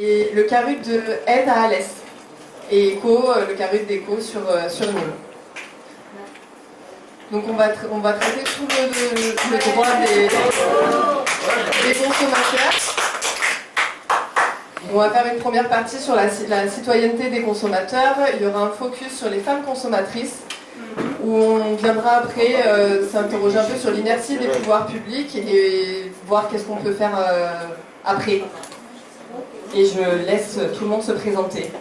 Et le CARUD de Aide à Alès. Et ECO, le CARUD d'ECO sur Nîmes. Donc on va traiter tout le droit des consommateurs. On va faire une première partie sur la citoyenneté des consommateurs. Il y aura un focus sur les femmes consommatrices, où on viendra après s'interroger un peu sur l'inertie des pouvoirs publics et voir qu'est-ce qu'on peut faire après. Et je laisse tout le monde se présenter.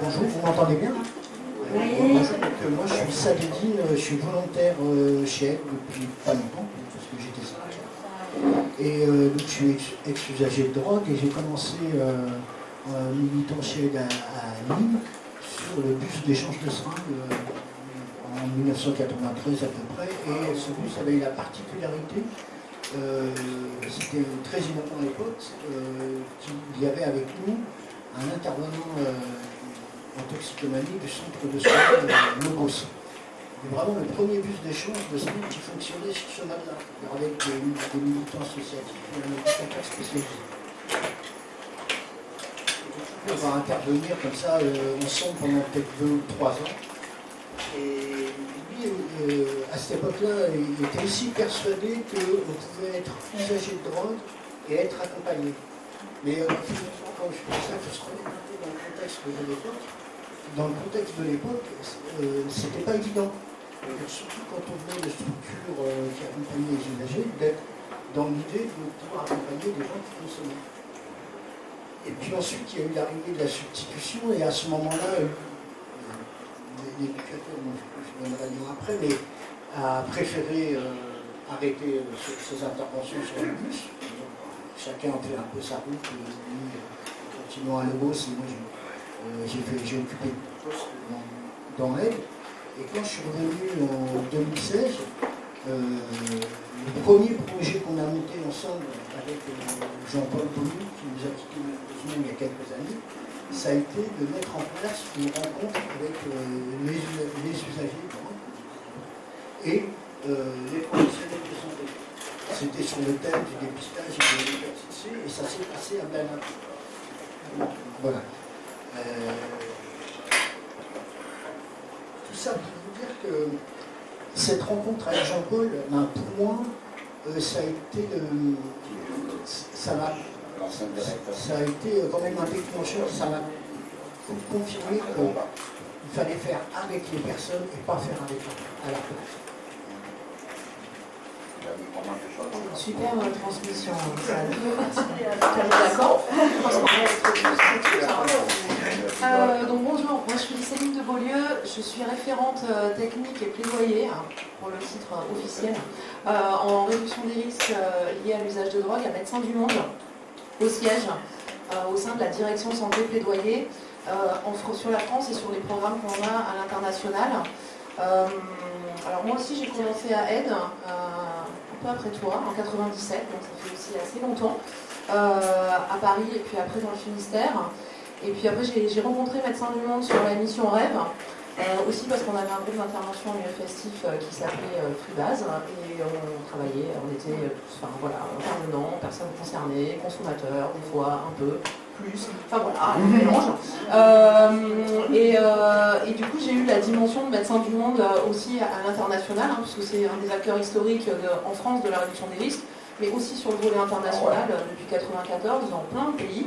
Bonjour, vous m'entendez bien? Oui. Bonjour, moi je suis Sadedine, je suis volontaire chez Aide depuis pas longtemps, parce que j'étais syndicale. Et donc je suis ex-usager de drogue et j'ai commencé en militant chez Aide à Nîmes sur le bus d'échange de seringues en 1993 à peu près. Et ce bus avait la particularité, c'était très innovant à l'époque, qu'il y avait avec nous un intervenant en toxicomanie du centre de soins Logos. C'est vraiment le premier bus d'échange de soins qui fonctionnait sur ce mode-là, avec des militants associatifs et un éducateur spécialisé. On va intervenir comme ça ensemble pendant peut-être 2 ou 3 ans. Et lui, à cette époque-là, il était aussi persuadé qu'on pouvait être usager de drogue et être accompagné. Mais finalement, quand je pense ça, je se remets un peu dans le contexte de l'époque. Dans le contexte de l'époque, c'était pas évident. Surtout quand on venait de structures qui accompagnaient les usagers, d'être dans l'idée de pouvoir accompagner des gens qui consommaient. Et puis ensuite, il y a eu l'arrivée de la substitution, et à ce moment-là, l'éducateur, je donnerai le nom après, mais a préféré arrêter ses interventions sur le bus. Chacun a fait un peu sa route, lui continuant à Logos, et moi j'ai occupé le poste dans Aide. Et quand je suis revenu en 2016, le premier projet qu'on a monté ensemble avec Jean-Paul Bonny, qui nous a quitté il y a quelques années, ça a été de mettre en place une rencontre avec les usagers et les professionnels de santé. C'était sur le thème du dépistage et de l'hépatite C, et ça s'est passé à Blanat. Voilà. Tout ça pour vous dire que cette rencontre avec Jean-Paul, pour moi, ça a été quand même un déclencheur, ça m'a confirmé qu'il fallait faire avec les personnes et pas faire avec eux, à la place. Super transmission. D'accord. Donc bonjour, moi je suis Céline de Beaulieu, je suis référente technique et plaidoyer pour le titre officiel en réduction des risques liés à l'usage de drogue à Médecins du Monde au siège au sein de la direction santé plaidoyer sur la France et sur les programmes qu'on a à l'international. Alors moi aussi j'ai commencé à Aide un peu après toi, en 97, donc ça fait aussi assez longtemps, à Paris et puis après dans le Finistère. Et puis après j'ai rencontré Médecins du Monde sur la mission Rêve, aussi parce qu'on avait un groupe d'intervention festif qui s'appelait Freebase, et on travaillait, on était tous, intervenants, personnes concernées, consommateurs, des fois un peu plus, un mélange. Et du coup j'ai eu la dimension de Médecins du Monde aussi à l'international, puisque c'est un des acteurs historiques en France de la réduction des risques, mais aussi sur le volet international depuis 1994 dans plein de pays.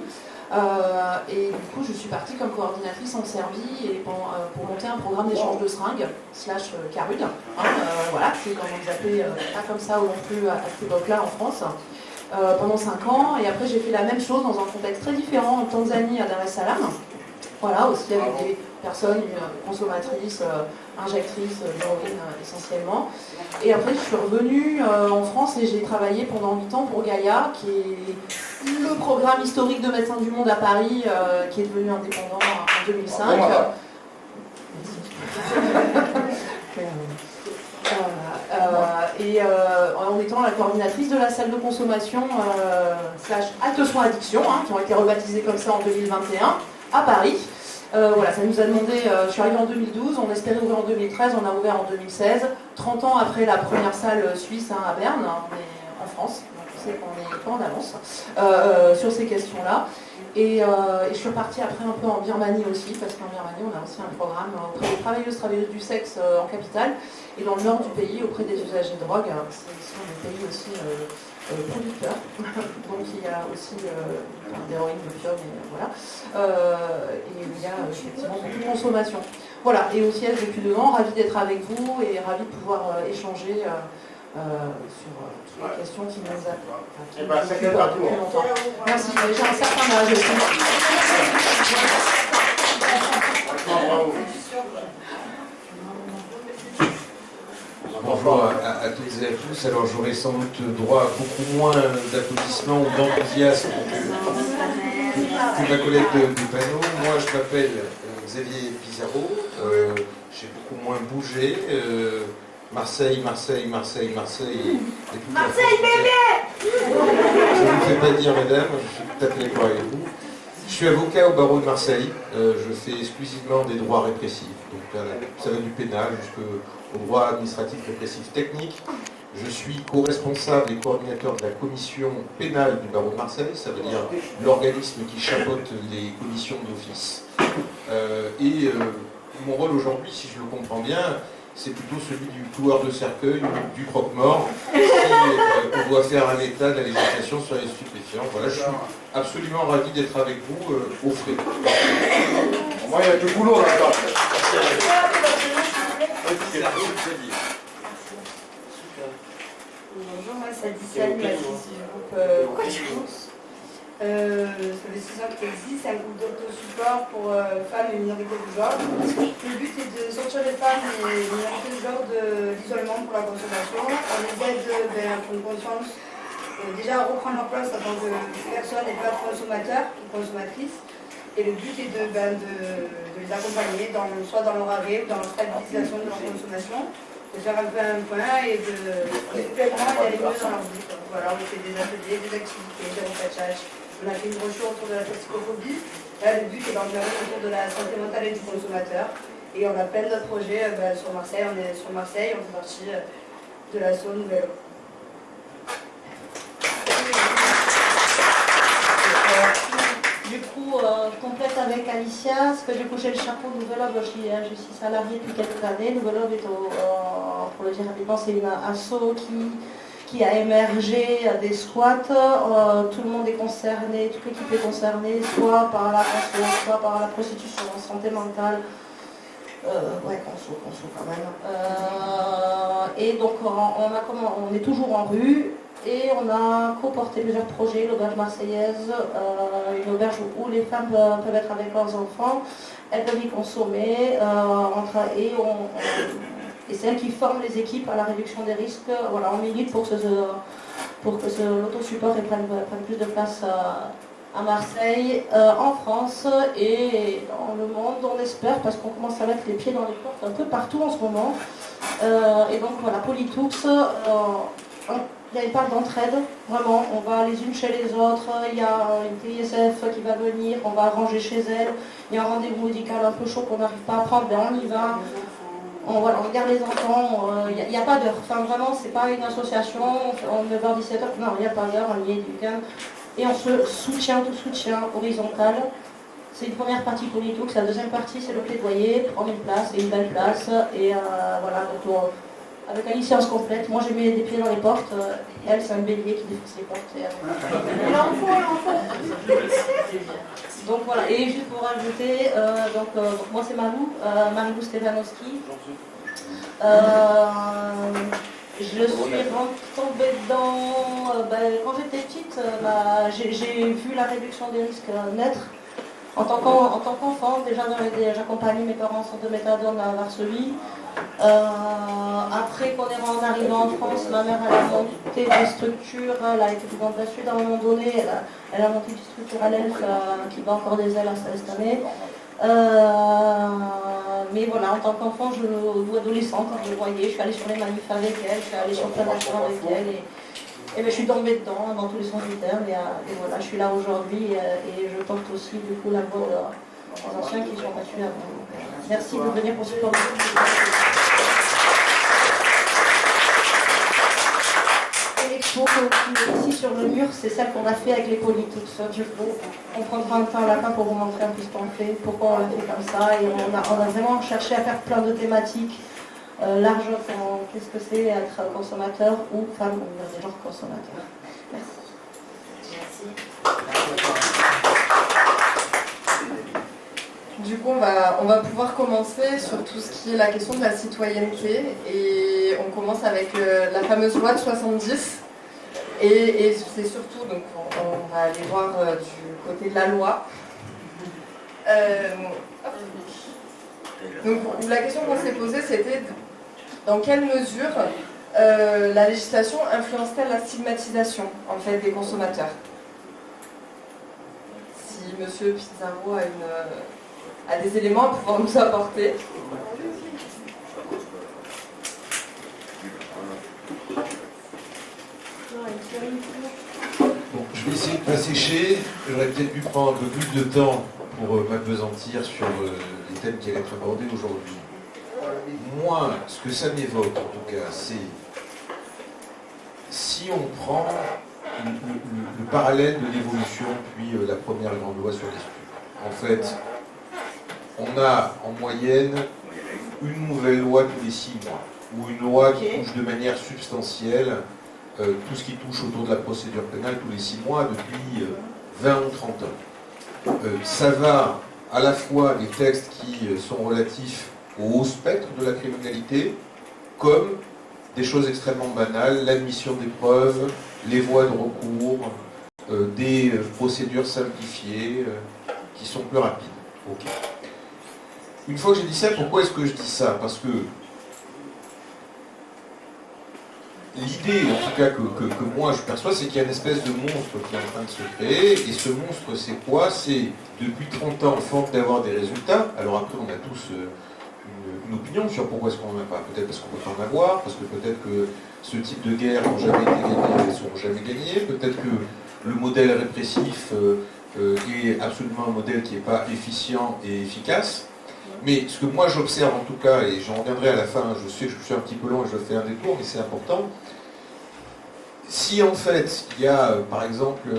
Et du coup je suis partie comme coordinatrice en Serbie et pour monter un programme d'échange de seringues / CARUD, voilà, c'est comme on les appelait, pas comme ça non plus à cette époque-là en France, pendant 5 ans. Et après j'ai fait la même chose dans un contexte très différent en Tanzanie, à Dar es Salaam, voilà, aussi avec des personnes consommatrices, injectrices d'héroïne essentiellement. Et après je suis revenue en France et j'ai travaillé pendant 8 ans pour Gaïa, qui est le programme historique de Médecins du Monde à Paris, qui est devenu indépendant en 2005. En étant la coordinatrice de la salle de consommation / acte soins addiction, qui ont été rebaptisés comme ça en 2021 à Paris. Voilà, ça nous a demandé, je suis arrivée en 2012, on espérait ouvrir en 2013, on a ouvert en 2016, 30 ans après la première salle suisse à Berne, mais en en France. Donc on sait qu'on est pas en avance sur ces questions-là. Et je suis partie après un peu en Birmanie aussi, parce qu'en Birmanie, on a aussi un programme auprès des travailleuses du sexe en capitale, et dans le nord du pays, auprès des usagers de drogue. Ce sont des pays aussi producteurs, donc il y a aussi d'héroïne, d'opium, et voilà. Et il y a effectivement beaucoup de consommation. Voilà, et aussi elle depuis 2 ans, ravie d'être avec vous et ravie de pouvoir échanger sur toutes les questions qui nous occupent depuis longtemps. Merci, j'ai un certain âge aussi. Bonjour à toutes et à tous. Alors j'aurai sans doute droit à beaucoup moins d'applaudissements ou d'enthousiasme que ma collègue du panneau. Moi je m'appelle Xavier Pizarro, j'ai beaucoup moins bougé. Marseille, Marseille, Marseille, Marseille. Marseille, bébé! Je ne vous fais pas dire, mesdames, je suis tout à fait d'accord avec vous. Je suis avocat au barreau de Marseille. Je fais exclusivement des droits répressifs. Donc ça va du pénal jusqu'au droit administratif répressif technique. Je suis co-responsable et coordinateur de la commission pénale du barreau de Marseille. Ça veut dire l'organisme qui chapeaute les commissions d'office. Mon rôle aujourd'hui, si je le comprends bien, c'est plutôt celui du cloueur de cercueil ou du croque-mort. On doit faire un état de la législation sur les stupéfiants. Voilà, je suis absolument ravi d'être avec vous au frais. Moi, il y a du boulot là-bas. Bonjour, moi c'est Adiciane, la fille du groupe Coachbooks. Ça fait 6 ans que ça existe, c'est un groupe d'auto-support pour femmes et minorités de genre. Le but est de sortir les femmes et les minorités de genre de l'isolement pour la consommation. On les aide à prendre conscience, déjà à reprendre leur place en tant que personnes et pas consommateurs ou consommatrices. Et le but est de les accompagner, soit dans leur arrêt ou dans leur stabilisation de leur consommation, de faire un peu un point et de complètement aller mieux dans leur vie. Voilà, on fait des ateliers, des activités, des repachages. On a fait une brochure autour de la toxicophobie. Là, le but est d'en faire autour de la santé mentale et du consommateur. Et on a plein d'autres projets sur Marseille. On est sur Marseille, on fait partie de la zone Nouvelle. Du coup, je complète avec Alicia, parce que du coup j'ai le chapeau de Nouvel Ob, je suis salariée depuis quelques années. Nouvel Ob est pour le dire rapidement, c'est une asso qui a émergé des squats. Tout le monde est concerné, toute l'équipe est concernée, soit par la conso, soit par la prostitution, santé mentale. Conso quand même. Et donc on est toujours en rue. Et on a co-porté plusieurs projets, l'auberge marseillaise, une auberge où les femmes peuvent être avec leurs enfants, elles peuvent y consommer, et c'est elles qui forment les équipes à la réduction des risques. Voilà, on milite pour que l'autosupport prenne plus de place à Marseille, en France et dans le monde, on espère, parce qu'on commence à mettre les pieds dans les portes un peu partout en ce moment. Et donc voilà, Polytooks, il y a une part d'entraide, vraiment, on va les unes chez les autres, il y a une TISF qui va venir, on va ranger chez elle, il y a un rendez-vous médical un peu chaud qu'on n'arrive pas à prendre, ben on y va, on regarde les enfants, il n'y a pas d'heure, enfin vraiment c'est pas une association, on 9h-17h, non il n'y a pas d'heure, on y est du week-end, et on se soutient, tout soutien horizontal. C'est une première partie Polytooks, la deuxième partie c'est le plaidoyer, prendre une place, et une belle place, et voilà, donc avec Alicia on se complète, moi j'ai mis des pieds dans les portes, elle c'est un bélier qui défonce les portes. Et l'enfant. Donc voilà, et juste pour rajouter, donc moi c'est Malou, Marilou Stefanowski. Je suis tombée dedans quand j'étais petite, j'ai vu la réduction des risques naître. En tant qu'enfant, déjà j'accompagnais mes parents en centre de méthadone à Varsovie. Après qu'on est en arrivant en France, ma mère elle a monté des structures, elle a été dans le sud à un moment donné, elle a monté une structure à l'ELF qui bat encore des ailes cette année. Mais voilà, en tant qu'enfant ou adolescente, quand je le voyais, je suis allée sur les manifs avec elle, je suis allée sur plein d'actions avec elle. Et je suis tombée dedans dans tous les sens du terme et voilà, je suis là aujourd'hui et je porte aussi du coup la voix aux anciens qui sont battus avant. Merci de venir pour ce tour. Et l'expo, photo qui est ici sur le mur, c'est celle qu'on a fait avec les politiques. Du coup, on prendra un temps à la fin pour vous montrer un peu ce qu'on fait, pourquoi on l'a fait comme ça. Et on a vraiment cherché à faire plein de thématiques larges, comme qu'est-ce que c'est être consommateur ou femme ou genre consommateur. Merci. Du coup, on va pouvoir commencer sur tout ce qui est la question de la citoyenneté. Et on commence avec la fameuse loi de 70. Et c'est surtout, donc on va aller voir du côté de la loi. Donc la question qu'on s'est posée, c'était dans quelle mesure la législation influence-t-elle la stigmatisation en fait, des consommateurs? Si Monsieur Pizarro a des éléments à pouvoir nous apporter. Bon, je vais essayer de pas sécher. J'aurais peut-être dû prendre un peu plus de temps pour m'appesantir sur les thèmes qui allaient être abordés aujourd'hui. Moi, ce que ça m'évoque, en tout cas, c'est si on prend le parallèle de l'évolution depuis la première grande loi sur les stupes. En fait, on a en moyenne une nouvelle loi tous les 6 mois, ou une loi qui touche de manière substantielle tout ce qui touche autour de la procédure pénale tous les 6 mois depuis 20 ou 30 ans. Ça va à la fois des textes qui sont relatifs au haut spectre de la criminalité, comme des choses extrêmement banales, l'admission des preuves, les voies de recours, des procédures simplifiées qui sont plus rapides. Okay. Une fois que j'ai dit ça, pourquoi est-ce que je dis ça? Parce que l'idée, en tout cas, que moi je perçois, c'est qu'il y a une espèce de monstre qui est en train de se créer. Et ce monstre, c'est quoi? C'est, depuis 30 ans, force d'avoir des résultats. Alors après, on a tous une opinion sur pourquoi est-ce qu'on n'en a pas. Peut-être parce qu'on ne peut pas en avoir, parce que peut-être que ce type de guerre n'ont jamais été gagnés, ne seront jamais gagnés. Peut-être que le modèle répressif est absolument un modèle qui n'est pas efficient et efficace. Mais ce que moi j'observe en tout cas, et j'en reviendrai à la fin, je sais que je suis un petit peu long et je fais un détour, mais c'est important. Si en fait, il y a par exemple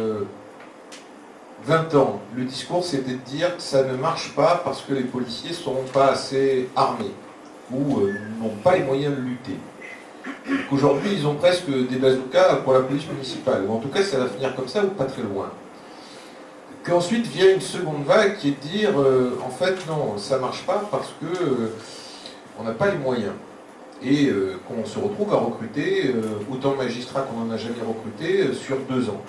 20 ans, le discours c'était de dire que ça ne marche pas parce que les policiers ne sont pas assez armés ou n'ont pas les moyens de lutter. Aujourd'hui, ils ont presque des bazookas pour la police municipale, ou en tout cas ça va finir comme ça ou pas très loin. Qu'ensuite vient une seconde vague qui est de dire en fait non, ça ne marche pas parce que on n'a pas les moyens et qu'on se retrouve à recruter autant de magistrats qu'on n'en a jamais recruté sur 2 ans.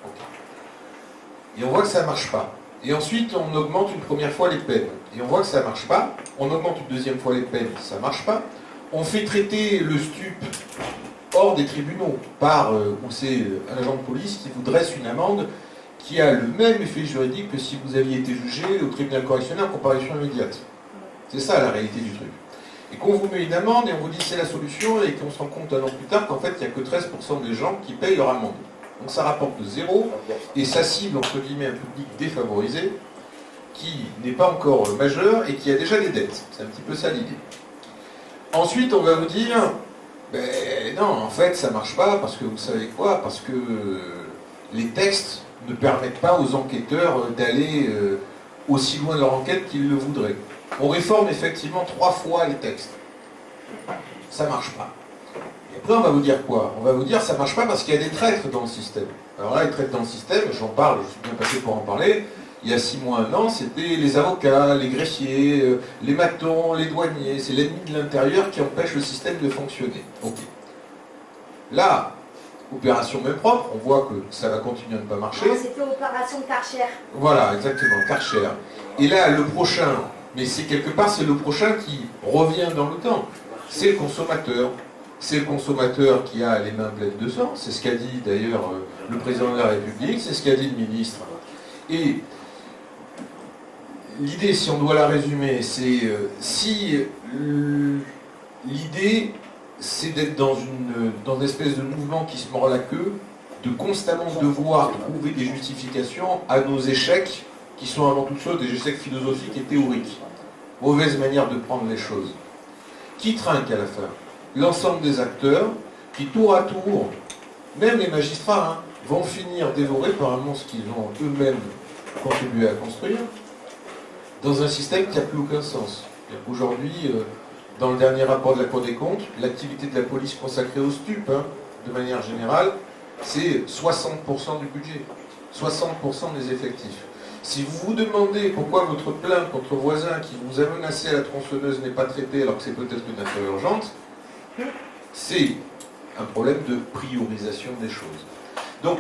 Okay. Et on voit que ça ne marche pas. Et ensuite on augmente une première fois les peines et on voit que ça ne marche pas. On augmente une deuxième fois les peines, ça ne marche pas. On fait traiter le stup hors des tribunaux par où c'est un agent de police qui vous dresse une amende qui a le même effet juridique que si vous aviez été jugé au tribunal correctionnel en comparution immédiate. C'est ça la réalité du truc. Et qu'on vous met une amende et on vous dit c'est la solution et qu'on se rend compte 1 an plus tard qu'en fait il n'y a que 13% des gens qui payent leur amende. Donc ça rapporte 0 et ça cible entre guillemets un public défavorisé qui n'est pas encore majeur et qui a déjà des dettes. C'est un petit peu ça l'idée. Ensuite on va vous dire ben non en fait ça marche pas parce que vous savez quoi? Parce que les textes ne permettent pas aux enquêteurs d'aller aussi loin de leur enquête qu'ils le voudraient. On réforme effectivement 3 fois les textes. Ça ne marche pas. Et après on va vous dire quoi? On va vous dire ça ne marche pas parce qu'il y a des traîtres dans le système. Alors là, les traîtres dans le système, j'en parle, je suis bien passé pour en parler. Il y a 6 mois, 1 an, c'était les avocats, les greffiers, les matons, les douaniers. C'est l'ennemi de l'intérieur qui empêche le système de fonctionner. Ok. Là, opération même propre, on voit que ça va continuer à ne pas marcher. C'était opération Karcher. Voilà, exactement, Karcher. Et là, le prochain, mais c'est quelque part, c'est le prochain qui revient dans le temps. C'est le consommateur. C'est le consommateur qui a les mains pleines de sang. C'est ce qu'a dit d'ailleurs le président de la République, c'est ce qu'a dit le ministre. Et l'idée, si on doit la résumer, c'est si l'idée c'est d'être dans une espèce de mouvement qui se mord la queue, de constamment devoir trouver des justifications à nos échecs, qui sont avant toute chose des échecs philosophiques et théoriques. Mauvaise manière de prendre les choses. Qui trinque à la fin? L'ensemble des acteurs qui, tour à tour, même les magistrats, hein, vont finir dévorés par un monstre qu'ils ont eux-mêmes contribué à construire, dans un système qui n'a plus aucun sens. Aujourd'hui, dans le dernier rapport de la Cour des comptes, l'activité de la police consacrée aux stupes, hein, de manière générale, c'est 60% du budget, 60% des effectifs. Si vous vous demandez pourquoi votre plainte contre voisin qui vous a menacé à la tronçonneuse n'est pas traitée alors que c'est peut-être une affaire urgente, c'est un problème de priorisation des choses. Donc,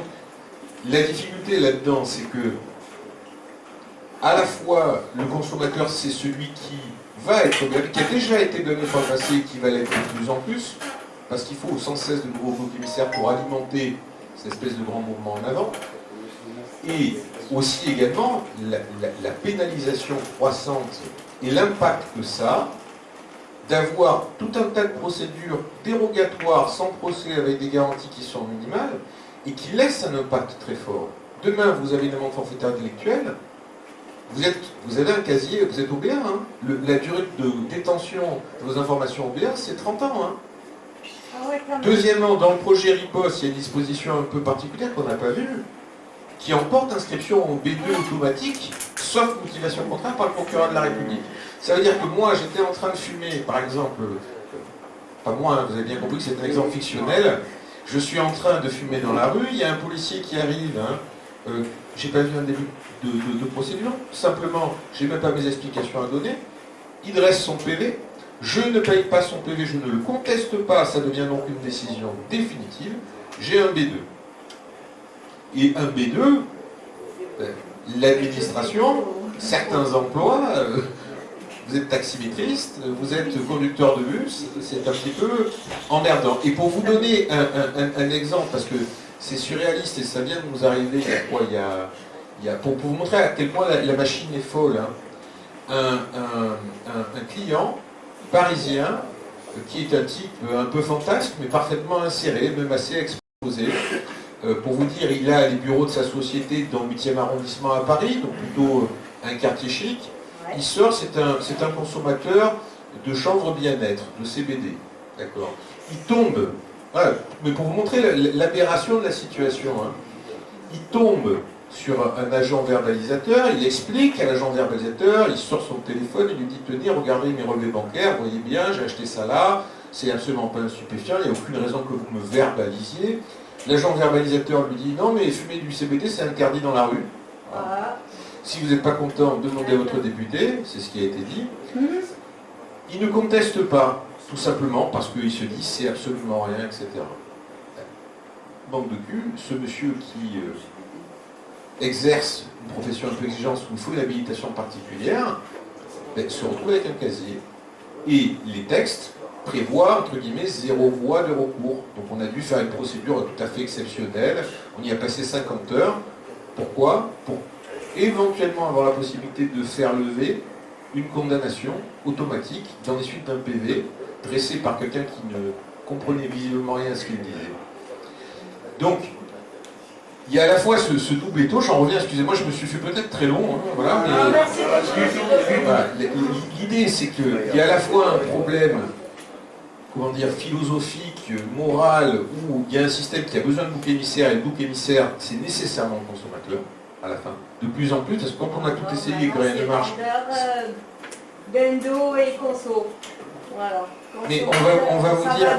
la difficulté là-dedans, c'est que à la fois, le consommateur, c'est celui qui va être blâmé, qui a déjà été blâmé par le passé et qui va l'être de plus en plus, parce qu'il faut sans cesse de nouveaux boucs émissaires pour alimenter cette espèce de grand mouvement en avant. Et aussi également la pénalisation croissante et l'impact que ça a d'avoir tout un tas de procédures dérogatoires sans procès avec des garanties qui sont minimales et qui laissent un impact très fort. Demain, vous avez une amende forfaitaire intellectuelle, vous avez un casier, vous êtes OBA, hein. La durée de détention de vos informations OBA, c'est 30 ans. Hein. Ah ouais, deuxièmement, dans le projet RIPOS, il y a une disposition un peu particulière qu'on n'a pas vue, qui emporte inscription au B2 automatique, sauf motivation contraire par le procureur de la République. Ça veut dire que moi, j'étais en train de fumer, par exemple, pas moi, hein, vous avez bien compris que c'est un exemple fictionnel, je suis en train de fumer dans la rue, il y a un policier qui arrive, hein, j'ai pas vu un début de procédure, simplement, j'ai même pas mes explications à donner, il dresse son PV, je ne paye pas son PV, je ne le conteste pas, ça devient donc une décision définitive, j'ai un B2. Et un B2, l'administration, certains emplois, vous êtes taximétriste, vous êtes conducteur de bus, c'est un petit peu emmerdant. Et pour vous donner un exemple, parce que c'est surréaliste et ça vient de nous arriver il y a quoi, pour vous montrer à quel point la machine est folle, hein. Un client parisien qui est un type un peu fantasque mais parfaitement inséré, même assez exposé. Pour vous dire, il a les bureaux de sa société dans le 8e arrondissement à Paris, donc plutôt un quartier chic. Il sort, c'est un consommateur de chanvre bien-être, de CBD. D'accord. Il tombe, voilà, mais pour vous montrer l'aberration de la situation, hein, il tombe sur un agent verbalisateur, il explique à l'agent verbalisateur, il sort son téléphone, il lui dit, tenez, regardez mes relevés bancaires, vous voyez bien, j'ai acheté ça là, c'est absolument pas un stupéfiant, il n'y a aucune raison que vous me verbalisiez. L'agent verbalisateur lui dit, non mais fumer du CBD c'est interdit dans la rue. Voilà. Si vous n'êtes pas content, demandez à votre député, c'est ce qui a été dit. Il ne conteste pas, tout simplement parce qu'il se dit c'est absolument rien, etc. Manque de cul, ce monsieur qui exerce une profession un peu exigeante où il faut une habilitation particulière, se retrouve avec un casier. Et les textes prévoient, entre guillemets, 0 voie de recours. Donc on a dû faire une procédure tout à fait exceptionnelle, on y a passé 50 heures. Pourquoi ? Pour éventuellement avoir la possibilité de faire lever une condamnation automatique dans les suites d'un PV dressé par quelqu'un qui ne comprenait visiblement rien à ce qu'il disait. Donc, il y a à la fois ce double étau, j'en reviens, excusez-moi, je me suis fait peut-être très long, hein, voilà, mais voilà, l'idée c'est qu'il y a à la fois un problème, comment dire, philosophique, moral, où il y a un système qui a besoin de bouc émissaire, et le bouc émissaire, c'est nécessairement le consommateur, à la fin, de plus en plus, parce que quand on a tout essayé et que rien ne marche... Bendo et conso, voilà. Mais on va vous dire...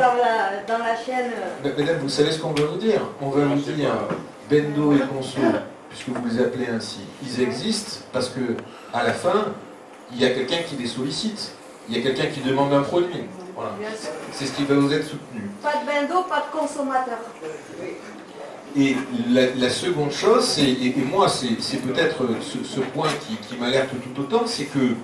Dans la chaîne... Mesdames, vous savez ce qu'on va vous dire? On va vous dire, Bendo et Conso, puisque vous les appelez ainsi, ils existent parce que à la fin, il y a quelqu'un qui les sollicite. Il y a quelqu'un qui demande un produit. Voilà. C'est ce qui va vous être soutenu. Pas de Bendo, pas de consommateur. Et la seconde chose, c'est, et moi c'est peut-être ce point qui m'alerte tout autant, c'est que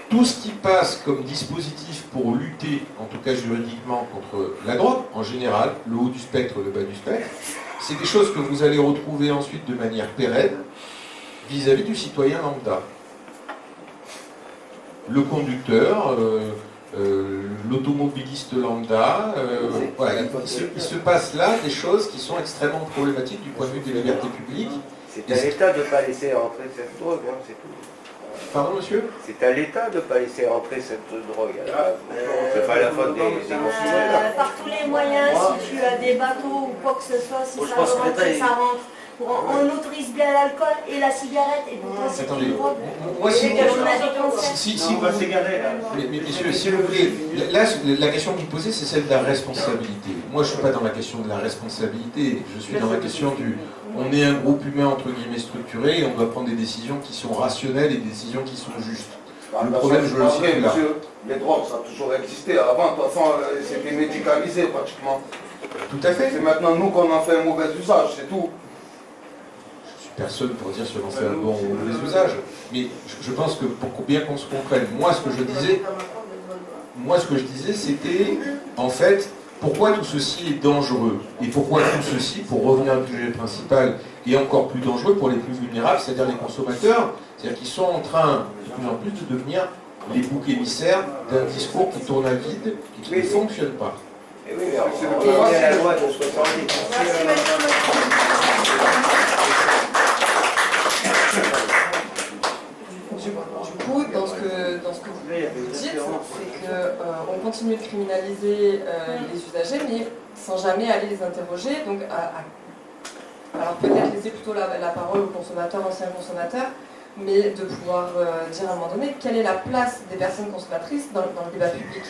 tout ce qui passe comme dispositif pour lutter, en tout cas juridiquement, contre la drogue, en général, le haut du spectre, le bas du spectre, c'est des choses que vous allez retrouver ensuite de manière pérenne vis-à-vis du citoyen lambda. Le conducteur, l'automobiliste lambda, voilà, il se passe là des choses qui sont extrêmement problématiques du point de vue des libertés publiques. C'est à l'État de ne pas laisser rentrer cette drogue, hein, c'est tout. Pardon, monsieur? C'est à l'État de ne pas laisser rentrer cette drogue. C'est pas la faute des consommateurs. Par tous les moyens, si tu as des bateaux ou quoi que ce soit, si ça veut rentrer, ça rentre. On autorise bien l'alcool et la cigarette, et pourtant c'est une drogue. Moi, si vous Mais messieurs, si vous voulez, là, la question que vous posez, c'est celle de la responsabilité. Moi, je ne suis pas dans la question de la responsabilité, je suis dans la question du... On est un groupe humain, entre guillemets, structuré, et on doit prendre des décisions qui sont rationnelles et des décisions qui sont justes. Le problème, je le sais là. Monsieur, les drogues, ça a toujours existé. Avant, de toute façon, c'était médicalisé pratiquement. Tout à fait. C'est maintenant nous qu'on en fait un mauvais usage, c'est tout. Personne pour dire si on en fait un bon ou mauvais usage. Mais je pense que pour bien qu'on se comprenne, moi ce que je disais, c'était en fait pourquoi tout ceci est dangereux et pourquoi tout ceci, pour revenir au sujet principal, est encore plus dangereux pour les plus vulnérables, c'est-à-dire les consommateurs, c'est-à-dire qu'ils sont en train de plus en plus de devenir les boucs émissaires d'un discours qui tourne à vide et qui ne fonctionne pas. Et oui, mais c'est la loi de 70. Du coup, dans ce que vous dites, c'est qu'on continue de criminaliser les usagers, mais sans jamais aller les interroger. Donc, alors peut-être laisser plutôt la parole aux consommateurs, anciens consommateurs, mais de pouvoir dire à un moment donné quelle est la place des personnes consommatrices dans le débat public.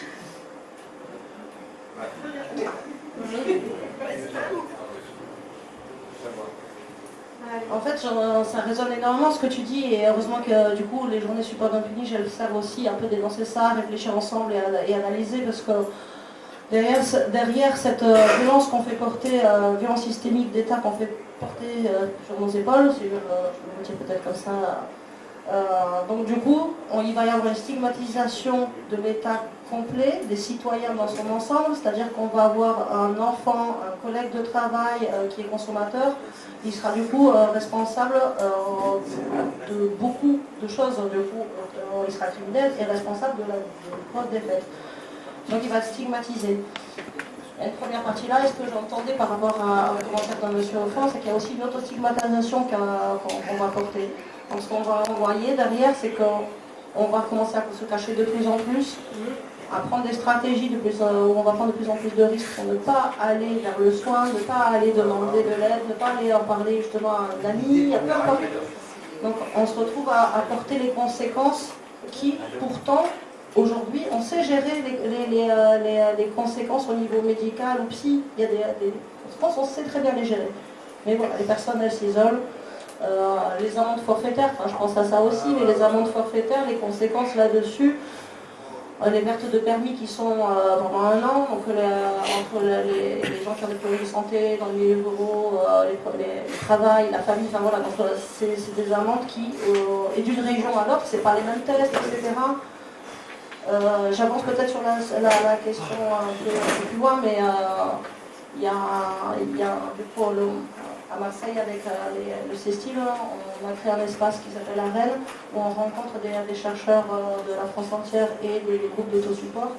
En fait, ça résonne énormément ce que tu dis, et heureusement que du coup les journées support d'impunité, elles servent aussi un peu dénoncer ça, réfléchir ensemble et analyser, parce que derrière cette violence qu'on fait porter, violence systémique d'État qu'on fait porter sur nos épaules, si je le dire peut-être comme ça, donc du coup, il va y avoir une stigmatisation de l'État complet, des citoyens dans son ensemble, c'est-à-dire qu'on va avoir un enfant, un collègue de travail qui est consommateur, il sera du coup responsable de beaucoup de choses, du coup, il sera criminel et responsable de la cause des faits. Donc il va être stigmatisé. Et une première partie là, est-ce que j'entendais par rapport au commentaire d'un monsieur au fond, c'est qu'il y a aussi une auto-stigmatisation qu'on va porter. Donc ce qu'on va envoyer derrière, c'est qu'on va commencer à se cacher de plus en plus, à prendre des stratégies où on va prendre de plus en plus de risques pour ne pas aller vers le soin, ne pas aller demander de l'aide, ne pas aller en parler justement à un ami, à peu importe. Donc on se retrouve à porter les conséquences qui, pourtant, aujourd'hui, on sait gérer les conséquences au niveau médical ou psy. Il y a je pense qu'on sait très bien les gérer. Mais voilà, les personnes, elles s'isolent. Les amendes forfaitaires, enfin je pense à ça aussi, mais les amendes forfaitaires, les conséquences là-dessus, les pertes de permis qui sont pendant 1 an, donc entre les gens qui ont des problèmes de santé, dans le milieu ruraux, le travail, la famille, enfin voilà, donc c'est des amendes qui, et d'une région à l'autre, c'est pas les mêmes tests, etc. J'avance peut-être sur la question un peu plus loin, mais il y a du coup à Marseille avec le CESTIL, on a créé un espace qui s'appelle Arène, où on rencontre des chercheurs de la France entière et des groupes d'autosupport.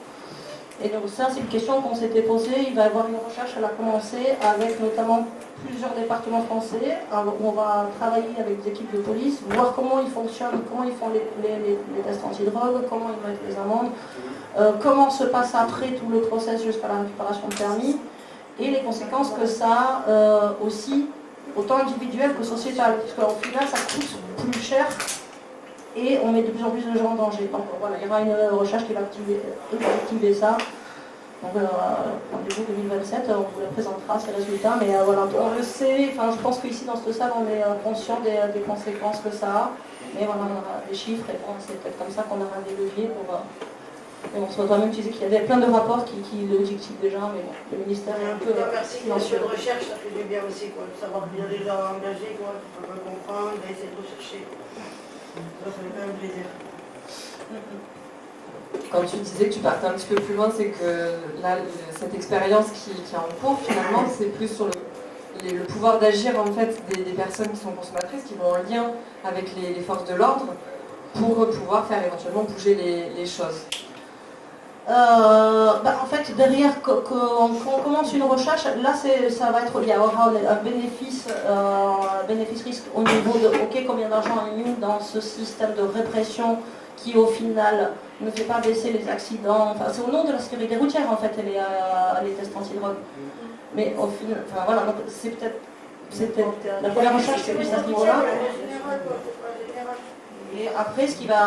Et donc ça, c'est une question qu'on s'était posée. Il va y avoir une recherche, elle a commencé avec notamment plusieurs départements français, où on va travailler avec des équipes de police, voir comment ils fonctionnent, comment ils font les tests antidrogue, comment ils mettent les amendes, comment se passe après tout le process jusqu'à la récupération de permis, et les conséquences que ça a aussi, autant individuelles que sociétales, parce qu'au final ça coûte plus cher et on met de plus en plus de gens en danger. Donc voilà, il y aura une recherche qui va activer ça. Donc du coup 2027, on vous présentera ces résultats, mais voilà, on le sait, enfin je pense qu'ici dans cette salle on est conscient des conséquences que ça a, mais voilà, on aura des chiffres et bon, c'est peut-être comme ça qu'on aura des leviers pour... Et on se retrouve même, tu disais qu'il y avait plein de rapports qui l'objectifent déjà, mais bon, le ministère est un peu silencieux. De recherche, ça fait du bien aussi, quoi, de savoir qu'il y a des gens engagés, quoi, qui peuvent comprendre, d'essayer de rechercher. Ça fait quand même plaisir. Quand tu disais que tu partais un petit peu plus loin, c'est que là, cette expérience qui est en cours, finalement, c'est plus sur le pouvoir d'agir en fait des personnes qui sont consommatrices, qui vont en lien avec les forces de l'ordre, pour pouvoir faire éventuellement bouger les choses. En fait, derrière, quand on commence une recherche, là, il y aura un bénéfice bénéfice-risque au niveau de ok, combien d'argent est mis dans ce système de répression qui au final ne fait pas baisser les accidents. Enfin, c'est au nom de la sécurité routière en fait les tests antidrogue. Mais au final, enfin, voilà, donc c'est peut-être la première recherche c'est plus à ce niveau-là. Et après, ce qui va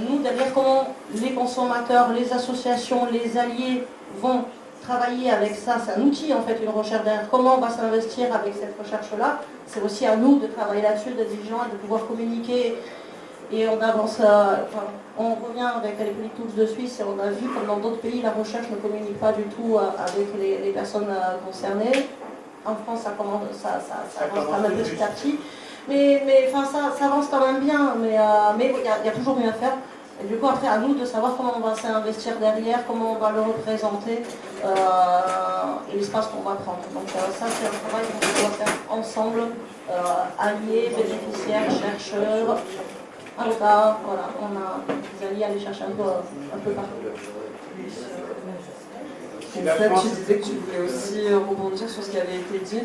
nous derrière, comment les consommateurs, les associations, les alliés vont travailler avec ça, c'est un outil en fait, une recherche derrière. Comment on va s'investir avec cette recherche-là, c'est aussi à nous de travailler là-dessus, d'être vigilants et de pouvoir communiquer. Et on avance, on revient avec les Politique Tools de Suisse et on a vu comme dans d'autres pays, la recherche ne communique pas du tout avec les personnes concernées. En France, ça avance quand même petit à petit. Mais enfin, ça avance quand même bien, mais il y a toujours mieux à faire. Et du coup, après, à nous de savoir comment on va s'investir derrière, comment on va le représenter, et l'espace qu'on va prendre. Donc ça, c'est un travail qu'on doit faire ensemble, alliés, bénéficiaires, chercheurs, avocats, voilà, on a des alliés à aller chercher un peu partout. En fait, tu disais que tu voulais aussi rebondir sur ce qui avait été dit.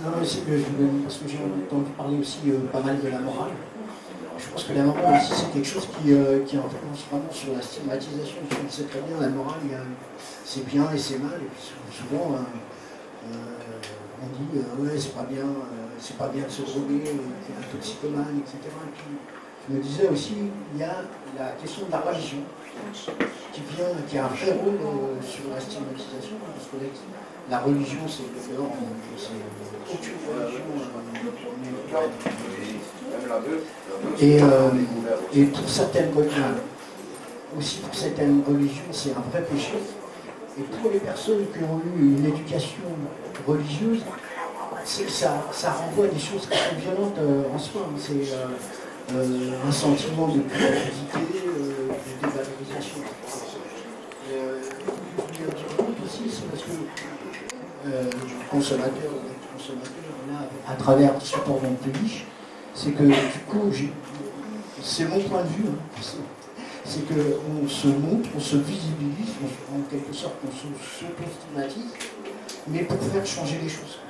Non, parce que j'ai entendu parler aussi pas mal de la morale. Je pense que la morale aussi c'est quelque chose qui influence vraiment sur la stigmatisation. On sait très bien la morale, c'est bien et c'est mal. Et puis souvent on dit ouais c'est pas bien de se droguer, qu'il y a un toxicomane, etc. Et puis je me disais aussi il y a la question de la religion qui a un vrai rôle sur la stigmatisation, parce que la religion c'est aucune religion. Et pour certaines religions, c'est un vrai péché. Et pour les personnes qui ont eu une éducation religieuse, ça renvoie à des choses qui sont violentes en soi. C'est un sentiment de culpabilité, de dévalorisation. Je voulais dire aussi, c'est parce que le consommateur, là, à travers le support d'un pays, c'est que du coup, c'est mon point de vue, c'est qu'on se montre, on se visibilise, en quelque sorte on s'auto-stigmatise, mais pour faire changer les choses.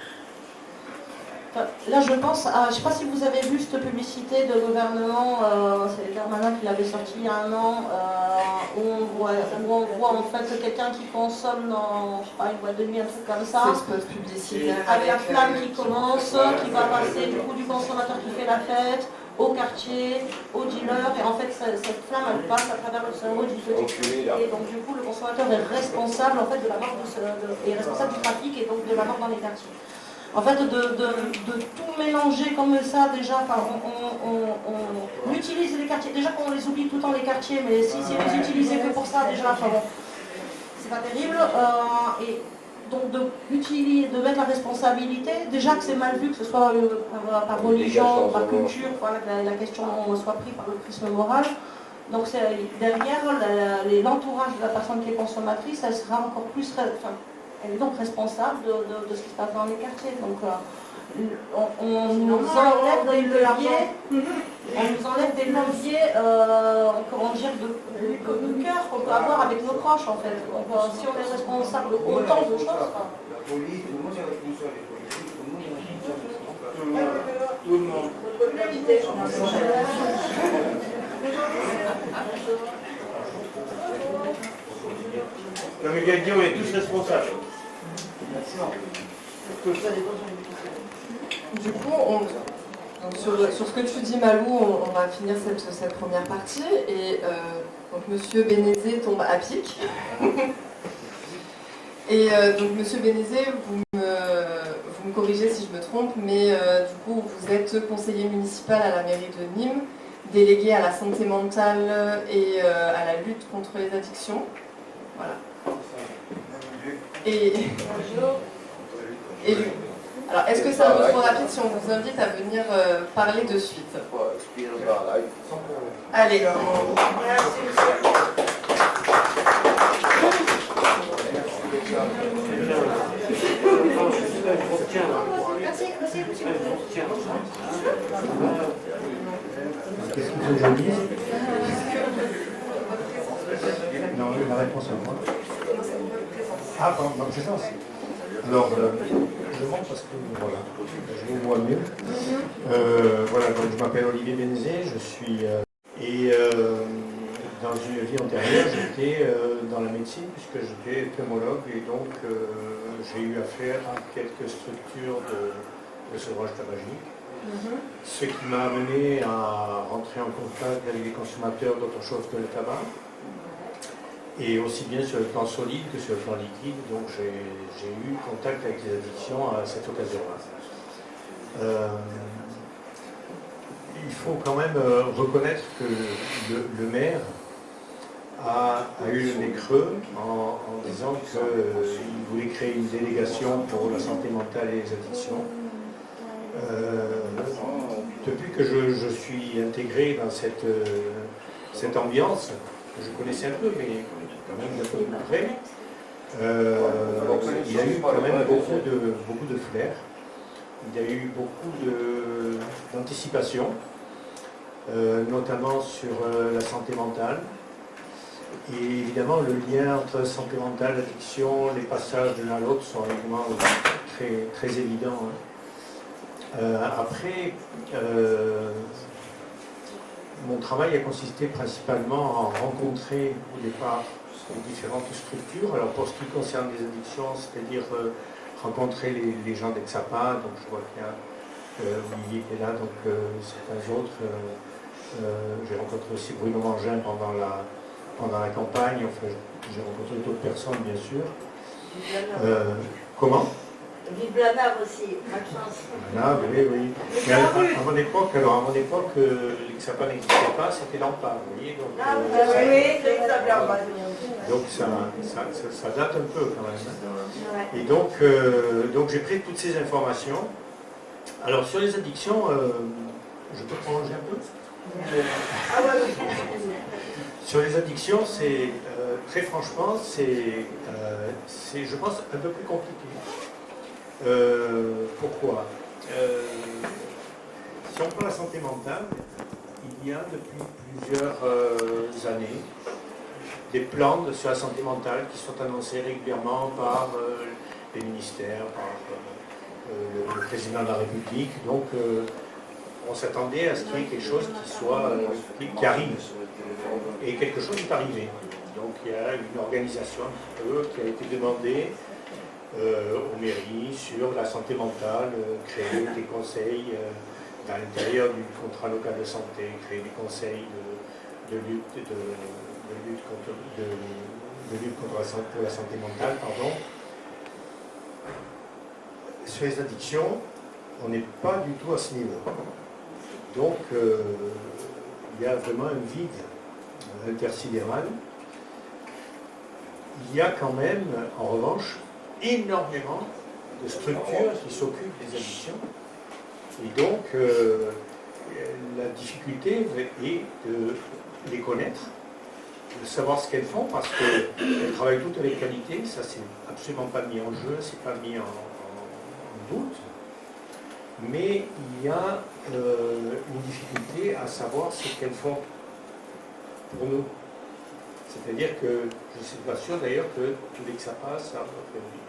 Là, je pense à, je ne sais pas si vous avez vu cette publicité de gouvernement, c'est Darmanin qui l'avait sorti il y a un an, où on voit en fait quelqu'un qui consomme dans, je sais pas, une boîte de nuit, un truc comme ça, avec la flamme qui commence, qui va passer du coup du consommateur qui fait la fête, au quartier, au dealer, et en fait cette flamme elle passe à travers le cerveau du petit. Et donc du coup le consommateur est responsable en fait de la mort est responsable du trafic et donc de la mort dans les quartiers. En fait, de tout mélanger comme ça, déjà, on utilise les quartiers, déjà qu'on les oublie tout le temps les quartiers, mais si les utiliser que pour ça, déjà, c'est pas terrible. Et donc de mettre la responsabilité, déjà que c'est mal vu, que ce soit par religion, par culture, voilà, que la question soit prise par le prisme moral. Donc derrière, l'entourage de la personne qui est consommatrice, elle sera encore plus... Elle est donc responsable de ce qui se passe dans les quartiers. Donc on nous enlève des leviers, comment dire, de cœur qu'on peut avoir avec nos proches en fait. Donc si on est responsable de autant de choses. La police, tout le monde est responsable. Tout le monde. Comme il a dit, on est tous responsables. Du coup, donc sur ce que tu dis Malou, on va finir cette première partie. Et donc Monsieur Bénézé tombe à pic. Et donc Monsieur Bénézé, vous me corrigez si je me trompe, mais du coup vous êtes conseiller municipal à la mairie de Nîmes, délégué à la santé mentale et à la lutte contre les addictions. Voilà. Alors, est-ce que c'est un peu trop rapide si on vous invite à venir parler de suite? Allez. Qu'est-ce qu'il faut que je dise? Non, la réponse à moi. Ah, ma présence. Alors, je montre parce que voilà, je vous vois mieux. Voilà, donc je m'appelle Olivier Benzé, je suis. Dans une vie antérieure, j'étais dans la médecine puisque j'étais pneumologue et donc j'ai eu affaire à quelques structures de sevrage tabagique. Ce qui m'a amené à rentrer en contact avec les consommateurs d'autre chose que le tabac. Et aussi bien sur le plan solide que sur le plan liquide, donc j'ai eu contact avec les addictions à cette occasion-là. Il faut quand même reconnaître que le maire a eu le nez creux en disant qu'il voulait créer une délégation pour la santé mentale et les addictions. Depuis que je suis intégré dans cette ambiance, que je connaissais un peu, mais quand même d'un peu plus près, il y a eu quand même beaucoup de flair, il y a eu beaucoup d'anticipation, notamment sur la santé mentale. Et évidemment, le lien entre santé mentale, addiction, les passages de l'un à l'autre sont évidemment très, très évidents. Après, mon travail a consisté principalement à rencontrer au départ les différentes structures. Alors pour ce qui concerne les addictions, c'est-à-dire rencontrer les gens d'Exapa, donc je vois qu'il y a Olivier qui est là, donc certains autres. J'ai rencontré aussi Bruno Mangin pendant la campagne, enfin j'ai rencontré d'autres personnes bien sûr. Comment? Vive la mer aussi, pas de chance. Ah oui. Mais à mon époque, l'Exapa n'existait pas, c'était l'AMPA, vous voyez. Donc, donc ça date un peu quand même. Et donc j'ai pris toutes ces informations. Alors sur les addictions, je peux prolonger un peu? Sur les addictions, c'est très franchement, c'est je pense un peu plus compliqué. Pourquoi Si on prend la santé mentale, il y a depuis plusieurs années des plans sur la santé mentale qui sont annoncés régulièrement par les ministères, par le président de la République. Donc on s'attendait à ce qu'il y ait quelque chose qui arrive. Et quelque chose est arrivé. Donc il y a une organisation un petit peu qui a été demandée aux mairies sur la santé mentale, créer des conseils à l'intérieur du contrat local de santé, créer des conseils de lutte contre la santé mentale, pardon. Sur les addictions, on n'est pas du tout à ce niveau. Donc il y a vraiment un vide intersidéral. Il y a quand même, en revanche, énormément de structures qui s'occupent des addictions. Et donc, la difficulté est de les connaître, de savoir ce qu'elles font, parce qu'elles travaillent toutes avec qualité, ça c'est absolument pas mis en jeu, c'est pas mis en doute. Mais il y a une difficulté à savoir ce qu'elles font pour nous. C'est-à-dire que je ne suis pas sûr d'ailleurs que tous les XAPA savent,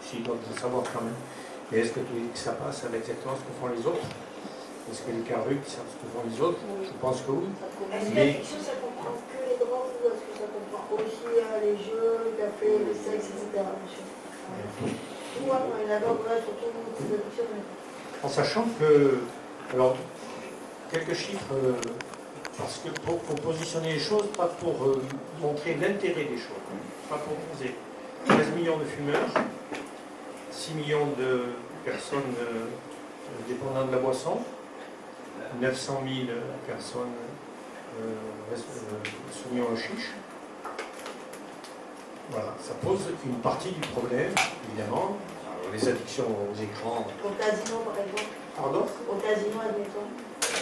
s'ils doivent le savoir quand même, mais est-ce que tous les XAPA savent exactement ce que font les autres? Est-ce que les CARUC savent ce que font les autres? Je pense que oui. Est-ce que l'addiction ça comprend que les drogues ou est-ce que ça comprend aussi les jeux, le café, le sexe, etc. Tout, il y en a d'autres, surtout ces addictions. En sachant que, alors, quelques chiffres. Parce que pour positionner les choses, pas pour montrer l'intérêt des choses, pas pour poser 13 millions de fumeurs, 6 millions de personnes dépendant de la boisson, 900 000 personnes soumises au chiche. Voilà, ça pose une partie du problème, évidemment. Alors, les addictions aux écrans. Au casino, par exemple. Pardon? Au casino, admettons.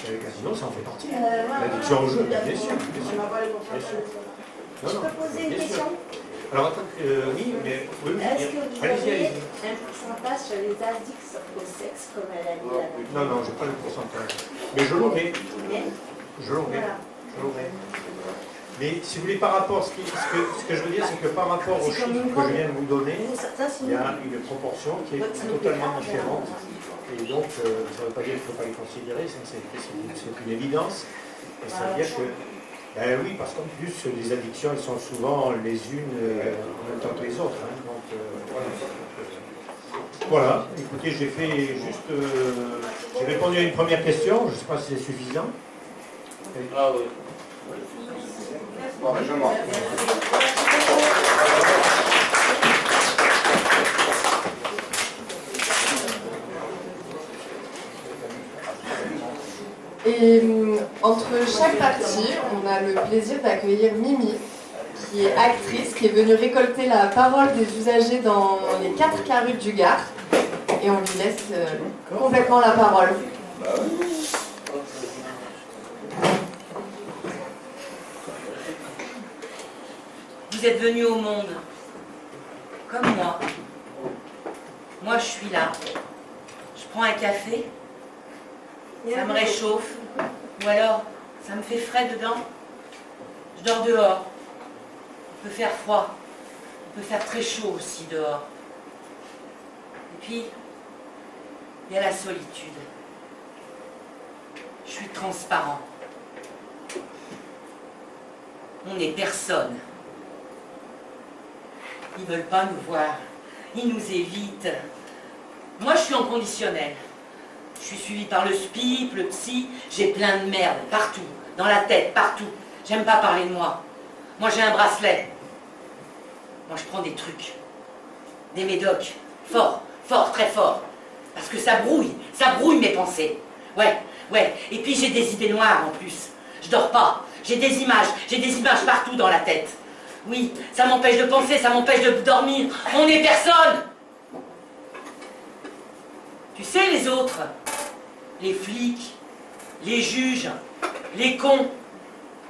Le casino, ça en fait partie. L'addiction au jeu, bien sûr. Je peux poser une question? Alors, attends, oui, mais... Oui, est-ce que vous avez allez-y. un pourcentage sur les addicts au sexe, comme elle a dit la Non, je n'ai pas le pourcentage. Mais je l'aurai. Je l'aurai. Mais si vous voulez, par rapport, ce que je veux dire, c'est que par rapport aux chiffres que je viens de vous donner, il y a une proportion qui est totalement différente. Et donc, ça ne veut pas dire qu'il ne faut pas les considérer, c'est une évidence. Et ça veut dire que, ben oui, parce qu'en plus, les addictions, elles sont souvent les unes en même temps que les autres. Hein, donc, voilà, écoutez, j'ai fait juste... j'ai répondu à une première question, je ne sais pas si c'est suffisant. Ah oui. Bon, je m'en. Et entre chaque partie, on a le plaisir d'accueillir Mimi, qui est actrice, qui est venue récolter la parole des usagers dans les 4 carrures du Gard. Et on lui laisse complètement la parole. Vous êtes venus au monde, comme moi. Moi, je suis là. Je prends un café, ça me réchauffe, ou alors ça me fait frais dedans. Je dors dehors. Il peut faire froid, il peut faire très chaud aussi dehors. Et puis, il y a la solitude. Je suis transparent. On n'est personne. Ils ne veulent pas nous voir. Ils nous évitent. Moi, je suis en conditionnel. Je suis suivie par le SPIP, le psy. J'ai plein de merde partout. Dans la tête, partout. J'aime pas parler de moi. Moi, j'ai un bracelet. Moi, je prends des trucs. Des médocs. Fort, fort, très fort. Parce que ça brouille mes pensées. Ouais. Et puis, j'ai des idées noires en plus. Je dors pas. J'ai des images partout dans la tête. Oui, ça m'empêche de penser, ça m'empêche de dormir. On n'est personne. Tu sais, les autres, les flics, les juges, les cons,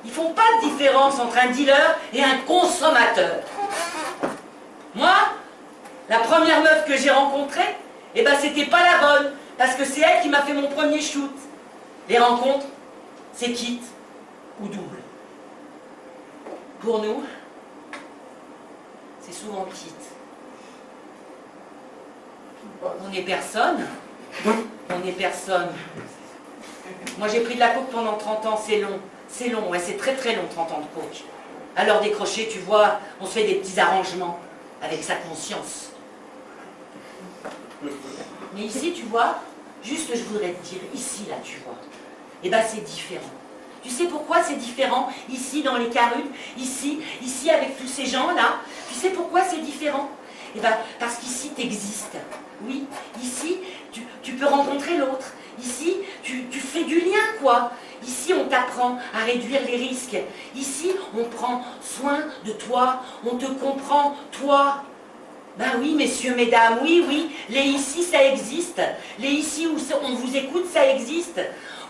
ils font pas de différence entre un dealer et un consommateur. Moi, la première meuf que j'ai rencontrée, eh ben c'était pas la bonne, parce que c'est elle qui m'a fait mon premier shoot. Les rencontres, c'est quitte ou double. Pour nous, c'est souvent quitte. On n'est personne. On n'est personne. Moi, j'ai pris de la coke pendant 30 ans, c'est long. C'est long, ouais, c'est très très long, 30 ans de coke. Alors décroché, tu vois, on se fait des petits arrangements avec sa conscience. Mais ici, tu vois, juste je voudrais te dire, ici, là, tu vois, eh ben c'est différent. Tu sais pourquoi c'est différent, ici, dans les Carudes, ici, avec tous ces gens-là? Tu sais pourquoi c'est différent? Eh ben, parce qu'ici, t'existes. Oui, ici, tu peux rencontrer l'autre. Ici, tu fais du lien, quoi. Ici, on t'apprend à réduire les risques. Ici, on prend soin de toi. On te comprend, toi. Ben oui, messieurs, mesdames, oui. Les ici, ça existe. Les ici où on vous écoute, ça existe.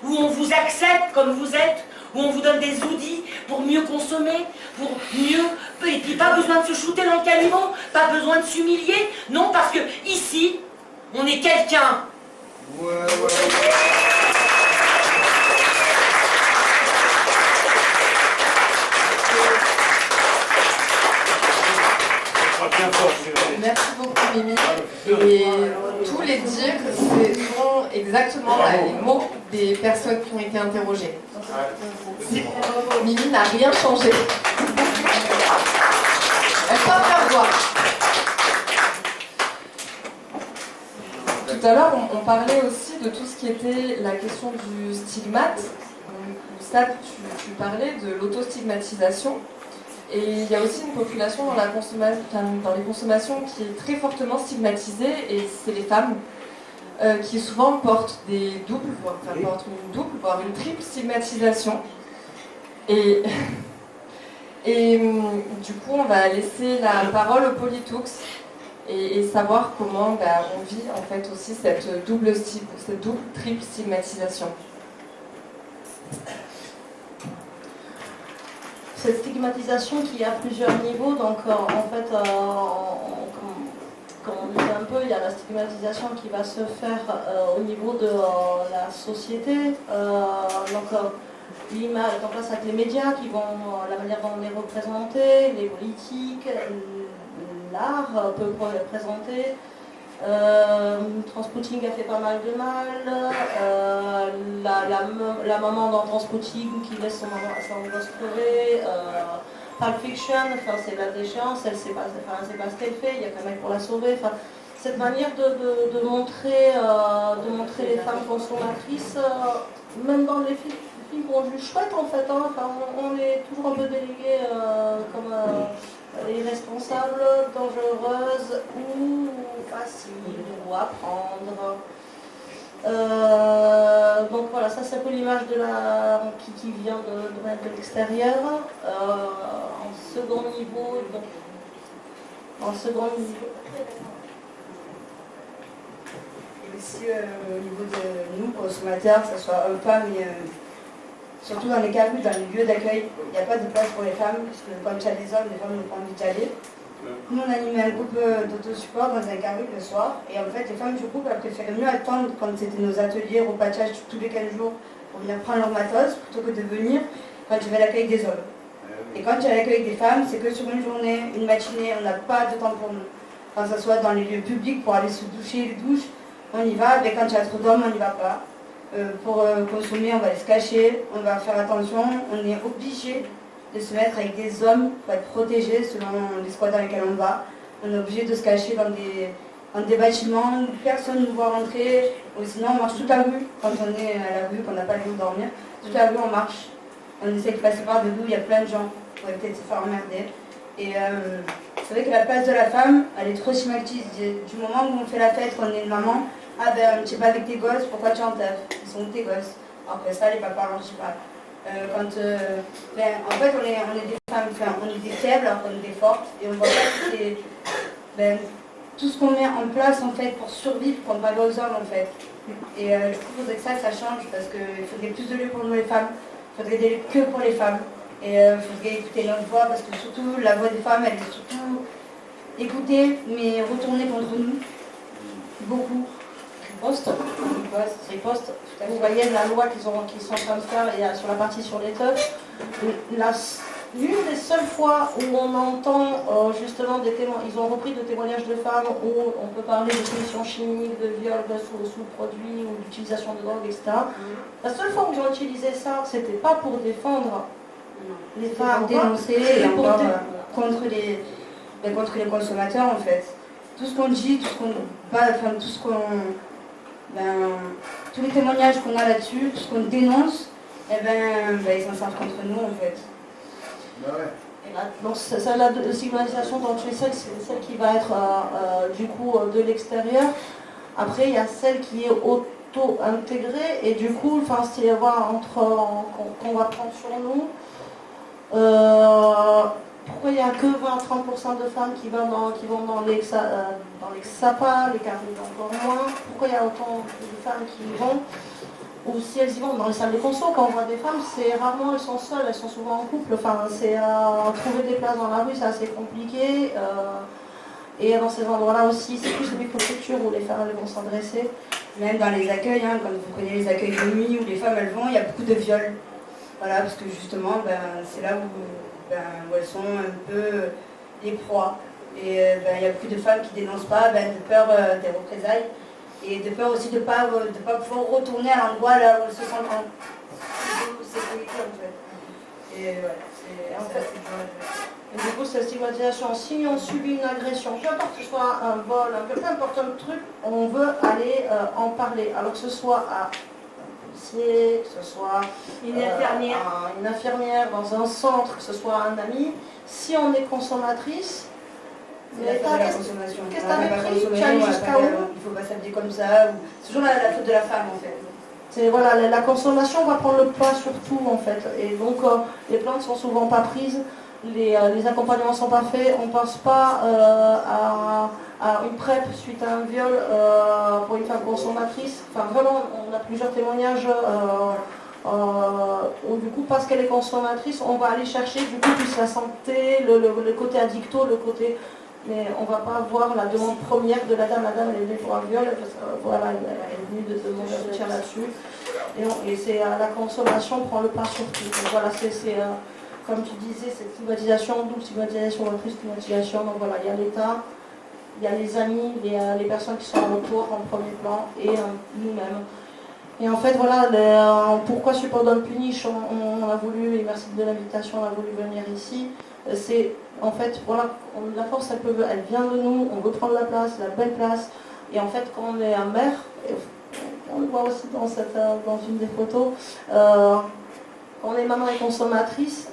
Où on vous accepte comme vous êtes. Où on vous donne des outils pour mieux consommer, pour mieux... Et puis pas besoin de se shooter dans le caniveau, pas besoin de s'humilier. Non, parce que ici, on est quelqu'un. Ouais. Merci beaucoup, Mimi. Et tous les dires, ce sont exactement les mots des personnes qui ont été interrogées. Mimi n'a rien changé. Elle peut faire voir. Tout à l'heure, on parlait aussi de tout ce qui était la question du stigmate. Ça, tu parlais de l'autostigmatisation. Et il y a aussi une population dans les consommations qui est très fortement stigmatisée, et c'est les femmes qui souvent portent des doubles, voire une triple stigmatisation. Et du coup, on va laisser la parole au Polytoux et savoir comment on vit en fait aussi cette double triple stigmatisation. Cette stigmatisation qui a plusieurs niveaux, donc en fait, comme on disait un peu, il y a la stigmatisation qui va se faire au niveau de la société. Donc l'image, donc là c'est avec les médias qui vont, la manière dont on est représenté, les politiques, l'art peut représenter. Transpotting a fait pas mal de mal. La maman dans Transpotting qui laisse son gosse crever. Pulp Fiction, enfin, c'est la déchéance, elle sait pas ce qu'elle fait, il y a qu'un mec pour la sauver. Enfin, cette manière de montrer les femmes consommatrices, même dans les films qu'on juge chouettes en fait, hein, enfin, on est toujours un peu délégué comme irresponsables, dangereuses ou faciles ou à prendre. Donc voilà, ça c'est un peu l'image de qui vient de l'extérieur. En second niveau, Et aussi au niveau de nous, consommateurs, que ce soit hommes-femmes, surtout dans les campus, dans les lieux d'accueil, il n'y a pas de place pour les femmes, parce que quand il y a des hommes, les femmes n'ont pas envie d'y aller. Nous, on animait un groupe d'autosupport dans un carré le soir, et en fait, les femmes du groupe elles préféraient mieux attendre quand c'était nos ateliers, repatchage tous les 15 jours, pour venir prendre leur matos, plutôt que de venir quand il y avait l'accueil des hommes. Et quand il y a l'accueil des femmes, c'est que sur une journée, une matinée, on n'a pas de temps pour nous. Quand ça soit dans les lieux publics, pour aller se doucher, les douches, on y va, mais quand il y a trop d'hommes, on n'y va pas. Pour consommer, on va aller se cacher, on va faire attention, on est obligé de se mettre avec des hommes pour être protégés selon les squats dans lesquels on va. On est obligé de se cacher dans des bâtiments où personne ne nous voit rentrer, ou sinon on marche toute la rue, quand on est à la rue, qu'on n'a pas lieu de dormir. Toute la rue on marche, on essaie de passer par de où il y a plein de gens pour éviter de se faire emmerder. Et c'est vrai que la place de la femme, elle est trop stigmatisée. Du moment où on fait la fête, qu'on est une maman, ah ben tu es pas avec tes gosses, pourquoi tu en taffes? Ils sont où tes gosses? Alors que ça, les papas n'en disent pas. En fait, on est des femmes, enfin, on est des faibles, alors qu'on est des fortes, et on voit pas tout ce qu'on met en place en fait pour survivre comparé aux hommes en fait. Et je trouve que ça change parce qu'il faudrait plus de lieux pour nous les femmes, il faudrait des lieux que pour les femmes. Et il faudrait écouter notre voix parce que surtout la voix des femmes elle est surtout écoutée mais retournée contre nous. Beaucoup. Riposte. Vous voyez la loi qu'ils sont en train de faire sur la partie sur les teufs. L'une des seules fois où on entend justement des témoins, ils ont repris de témoignages de femmes où on peut parler de pollution chimique, de viol, de sous-produits ou d'utilisation de drogue, etc. La seule fois où ils ont utilisé ça, c'était pas pour défendre les femmes, dénoncer et encore contre les consommateurs en fait. Tout ce qu'on dit, tous les témoignages qu'on a là-dessus, tout ce qu'on dénonce, ils s'en servent contre nous en fait. Et là, donc la stigmatisation dont tu es c'est celle qui va être du coup de l'extérieur. Après il y a celle qui est auto-intégrée et du coup c'est voir qu'on va prendre sur nous. Pourquoi il n'y a que 20-30% de femmes qui vont dans les XAPA, les carnets encore moins? Pourquoi il y a autant de femmes qui y vont? Ou si elles y vont dans les salles de conso, quand on voit des femmes, c'est rarement elles sont seules, elles sont souvent en couple. C'est trouver des places dans la rue, c'est assez compliqué. Et dans ces endroits-là aussi, c'est plus les microstructures où les femmes elles vont s'adresser. Même dans les accueils, quand vous prenez les accueils de nuit où les femmes elles vont, il y a beaucoup de viols. Voilà, parce que justement, c'est là où elles sont un peu les proies. Et il y a beaucoup de femmes qui ne dénoncent pas de peur des représailles et de peur aussi de ne pas pouvoir retourner à l'endroit là où elles se sentent en sécurité en fait. Et voilà, c'est assez dur. Et du coup, cette stigmatisation, si on subit une agression, peu importe que ce soit un vol, peu importe un truc, on veut aller en parler. Alors que ce soit à que ce soit une infirmière dans un centre, que ce soit un ami, si on est consommatrice, mais qu'est-ce que t'avais pris? Tu as jusqu'à où? Il ne faut pas s'habiller comme ça. C'est toujours la faute de la femme en fait. Voilà, la consommation va prendre le pas sur tout en fait. Et donc les plaintes sont souvent pas prises, les accompagnements sont pas faits, on pense pas à une PrEP suite à un viol pour une femme consommatrice. Enfin vraiment, on a plusieurs témoignages où du coup parce qu'elle est consommatrice, on va aller chercher du coup plus la santé, le côté addicto, le côté mais on ne va pas voir la demande première de la dame. La dame elle est venue pour un viol, voilà, elle est venue de demander un soutien là-dessus. Et c'est la consommation prend le pas sur tout. Donc voilà, c'est comme tu disais, cette stigmatisation, double stigmatisation, triple stigmatisation. Donc voilà, il y a l'État, il y a les amis, les personnes qui sont autour en premier plan et nous-mêmes. Et en fait, voilà, pourquoi Support Don't Punish, on a voulu, et merci de l'invitation, on a voulu venir ici. C'est, en fait, voilà, la force, elle vient de nous, on veut prendre la place, la belle place. Et en fait, quand on est un maire, on le voit aussi dans une des photos, quand on est maman et consommatrice,